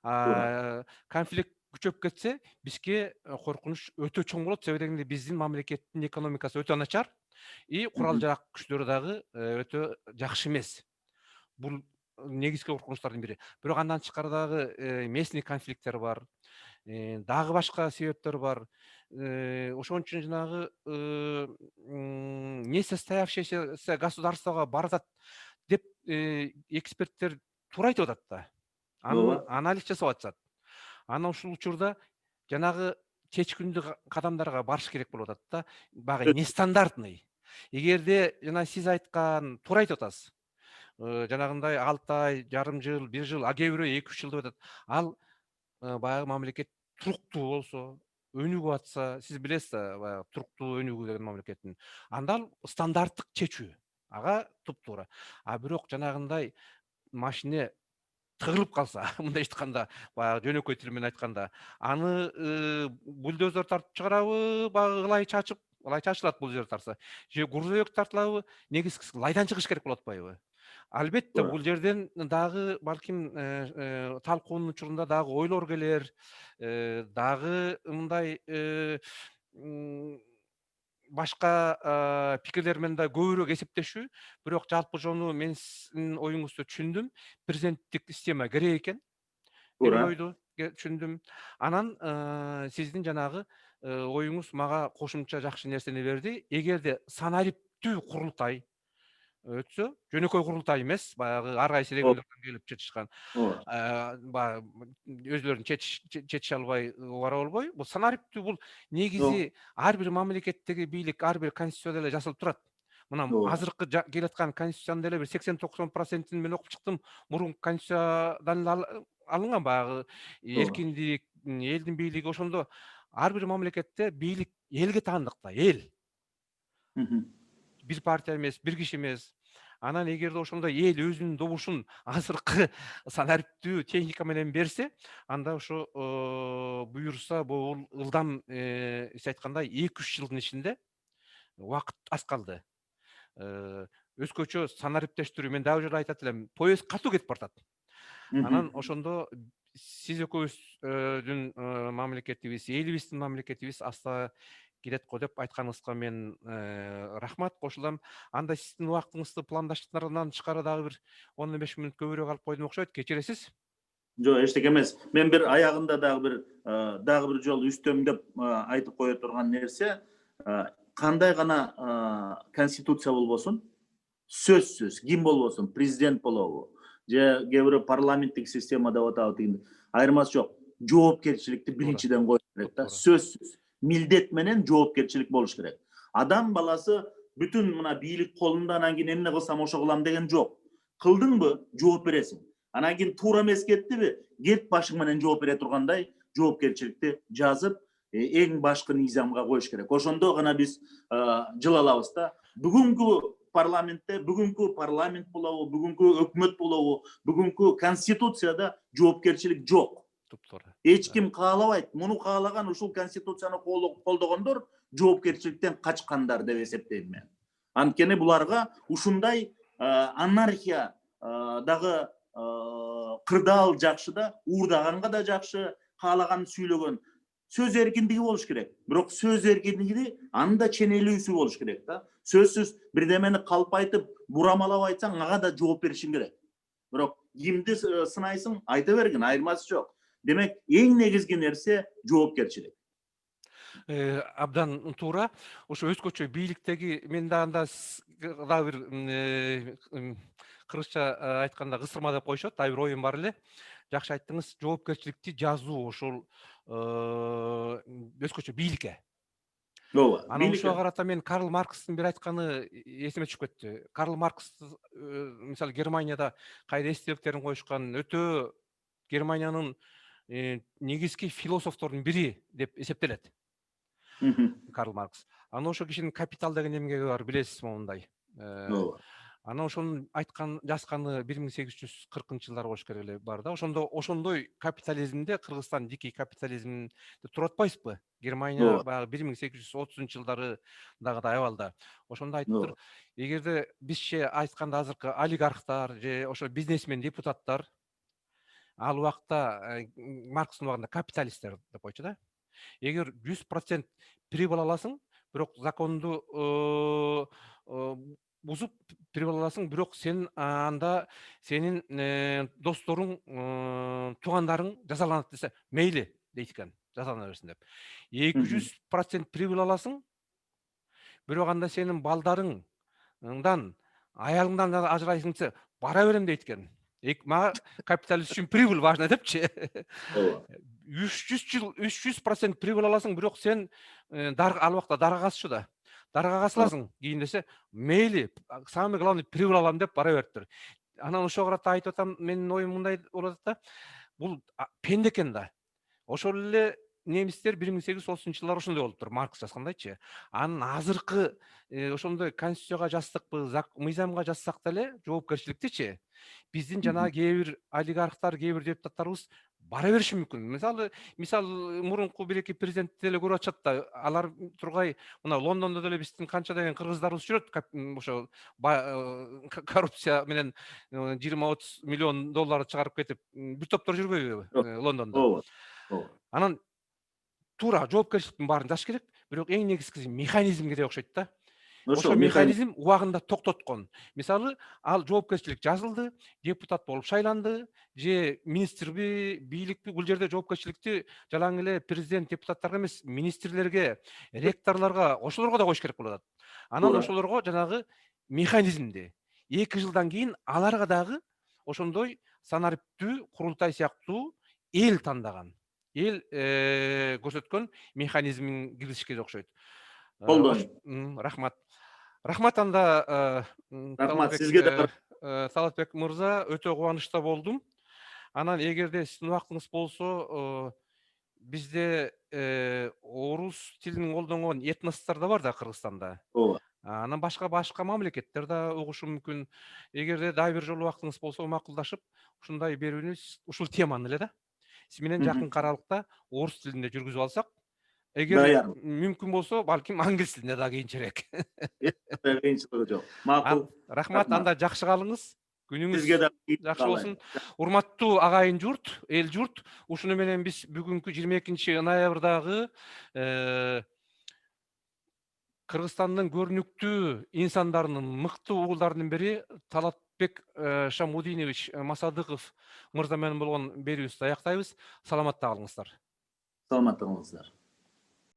A: Конфликт күчөп кетсе, бизге коркунуч өтө чоң болот. Себеби дегенде биздин мамлекеттин экономикасы өтө начар, курал жарак күчтөрү дагы өтө жакшы эмес. Бул негизги коркунучтардын бири. Бирок андан тышкары дагы местный конфликттер бар. Дагы башка себептер бар. Ошон үчүн жанагы несостоявшееся государствого баратат деп эксперттер туура айтып атат да. Анализ жасап атышат. Ана ушул учурда жанагы чечкиндүү кадамдарга барыш керек болуп атат да. Багы нестандартный. Эгерде жана сиз айткан туура айтып атасыз. Жанагындай 6 ай, жарым жыл, 1 жыл, кээ бирөө 2-3 жыл деп атат. Ал баягы мамлекет туруктуу болсо, өнүгүп атса, сиз билесиз да, баягы туруктуу өнүгүү деген мамлекеттин. Анда ал стандарттык чечүү. Ага туп-туура. Бирок жанагындай машине тыгылып калса, мындай айтканда, баягы жөнөкөй тил менен айтканда, аны бульдозер тартып чыгарабы, баягы ылай чачылат бульдозер тартса, же грузовик тартылабы, негизгиси лайдан чыгыш керек болот атпайбы? Албетте бул жерден дагы балким талкуунун учурунда дагы ойлор келер, дагы мындай башка пикирлер менен да көбүрөөк эсептешүү. Бирок жалпы жону мен сиздин оюңузду түшүндүм. Президенттик система керек экен деген ойду түшүндүм. Анан сиздин жанагы оюңуз мага кошумча жакшы нерсени берди. Эгерде санариптүү курултай өтсө, жөнөкөй курултай эмес, баягы ар кайсы региондордон келип чечишкан, өзлөрүн чечише албай убара болбой, бул санариптүү, бул негизи ар бир мамлекеттеги бийлик, ар бир конституцияда эле жазылып турат. Мына азыркы келаткан конституцияны деле бир 80-90% мен окуп чыктым. Мурунку конституциядан алынган баягы эркиндик, элдин бийлиги. Ошондо ар бир мамлекетте бийлик элге таандык да, эл. Бир партия эмес, бир киши эмес. Анан эгерде ошондой эл өзүнүн добушун азыркы санариптүү техника менен берсе, анда ошо буюрса, бул ылдам сиз айткандай 2-3 жылдын ичинде убакыт аз калды. Өзгөчө санариптештирүү, мен дагы уже айтат элем, поезд катуу кетип баратат. Анан ошондо сиз экөөбүздүн мамлекетибиз, элибиздин мамлекетибиз аста келет го деп айтканыңызга мен рахмат кошулам. Анда сиздин убактыңызды пландаштарынан тышкары дагы бир 15 мүнөт көбүрөөк алып койдум окшойт. Кечиресиз.
B: Жок, эчтеке эмес. Мен бир аягында дагы бир жолу үстөмдөп айтып кое турган нерсе, кандай гана конституция болбосун, сөзсүз ким болбосун, президент болобу же кээ бирөө парламенттик система деп атабы дегенде айырмасы жок. Жоопкерчиликти биринчиден коюш керек да. Сөзсүз милдет менен жоопкерчилик болуш керек. Адам баласы бүтүн мына бийлик колунда, анан кийин эмне кылсам ошо кылам деген жок. Кылдыңбы, жооп бересиң. Анан кийин туура эмес кеттиби, кет башың менен жооп бере тургандай жоопкерчиликти жазып, эң башкы низамга коюш керек. Ошондо гана биз жыла алабыз да. Бүгүнкү парламентте, бүгүнкү парламент болобу, бүгүнкү өкмөт болобу, бүгүнкү конституцияда жоопкерчилик жок. Эч ким каалабайт. Муну каалаган ушул конституцияны колдогондор жоопкерчиликтен качкандар деп эсептейм мен. Анткени буларга ушундай анархия дагы кырдаал жакшы да, уурдаганга да жакшы, каалаганын сүйлөгөн. Сөз эркиндиги болуш керек. Бирок сөз эркиндиги анда ченелүүсү болуш керек да. Сөзсүз бирдемени калп айтып, бурамалап айтсаң, ага да жооп беришиң керек. Бирок кимди сынайсың, айта бергин, айырмасы жок. Демек, эң негизги нерсе жоопкерчилик.
A: Абдан туура. Ошо өзгөчө бийликтеги мен дагы бир кыргызча айтканда кысырма деп коюшат, дагы бир оюм бар эле. Жакшы айттыңыз, жоопкерчиликти жазуу ошол өзгөчө бийликке.
B: Ооба.
A: Анан ошого карата мен Карл Маркстын бир айтканы эсиме түшүп кетти. Карл Маркс мисалы Германияда кайда эстеликтерин коюшкан, өтө Германиянын негизги философтордун бири деп эсептелет. Карл Маркс. Анан ошо кишинин Капитал деген эмгеги бар, билесиз момундай. Анан ошонун айткан, жазганы 1840-жылдар болуш керек эле бар да. Ошондой капитализмде, Кыргызстан дикий капитализмде туруп атпайсызбы? Германия баягы 1830-жылдары дагы аябалда. Ошондо айтыптыр, эгерде бизче айтканда азыркы олигархтар же ошо бизнесмен, депутаттар ал убакта Маркстын убагында капиталисттер деп койчу да. Эгер 100% прибыль аласың, бирок законду бузуп прибыль аласың, бирок сен анда сенин досторуң, туугандарың жазаланат десе, мейли дейт экен, жазалана берсин деп. 200% прибыль аласың, бирок анда сенин балдарыңдан, аялыңдан ажырайсың десе, бара берем дейт экен. Мага капиталист үчүн прибыль важно депчи. 300% прибыль аласың, бирок сен ал убакта дарга касчу да. Дарга касыласың кийин десе, мейли, самый главный прибыль алам деп бара бериптир. Анан ошого карата айтып атам, менин оюм мындай болот да. Бул пенде экен да. Ошол эле немистер 1830-жылдар ошондой болуптур, Маркс жазгандайчы. Анын азыркы ошондой конституцияга жазсакпы, мыйзамга жазсак деле жоопкерчиликтичи биздин жанагы кээ бир олигархтар, кээ бир депутаттарыбыз бара бериши мүмкүн. Мисалы мурунку бир эки президент деле көрүп атышат да, алар тургай мына Лондондо деле биздин канча деген кыргыздарыбыз жүрөт, ошо коррупция менен 20-30 миллион доллар чыгарып кетип, бир топтор жүрбөйбү Лондондо. Анан туура жоопкерчиликтин баарын жазыш керек, бирок эң негизгиси механизм керек окшойт да. Ошо механизм убагында токтоткон. Мисалы, ал жоопкерчилик жазылды, депутат болуп шайланды, же министрби, бийликпи, бул жерде жоопкерчиликти жалаң эле президент, депутаттарга эмес, министрлерге, ректорлорго, ошолорго да коюш керек болуп атат. Анан ошолорго жанагы механизмди 2 жылдан кийин аларга дагы ошондой санариптүү курултай сыяктуу эл тандаган, эл көрсөткөн механизмин киргизиш керек окшойт. Рахмат. Рахмат анда Талатбек мырза, өтө кубанычта болдум. Анан эгерде сиздин убактыңыз болсо, бизде орус тилин колдонгон этностор да бар да Кыргызстанда. Анан башка мамлекеттер да угушу мүмкүн. Эгерде дагы бир жолу убактыңыз болсо, макулдашып, ушундай берүүнүз ушул теманы эле да. Сиз менен жакынкы аралыкта орус тилинде жүргүзүп алсак, эгер мүмкүн болсо, балким англис тилинде да кийинчерээк.
B: Кыйынчылыгы жок. Макул.
A: Рахмат, анда жакшы калыңыз. Күнүңүз жакшы болсун. Урматтуу агайын журт, эл журт, ушуну менен биз бүгүнкү 22 ноябрдагы Кыргызстандын көрүнүктүү инсандарынын мыкты угулдарынын бири Талатбек Шамудинович Масадыков мырза менен болгон берүүбүздү аяктайбыз. Саламатта калыңыздар.
B: Саламатта болуңуздар.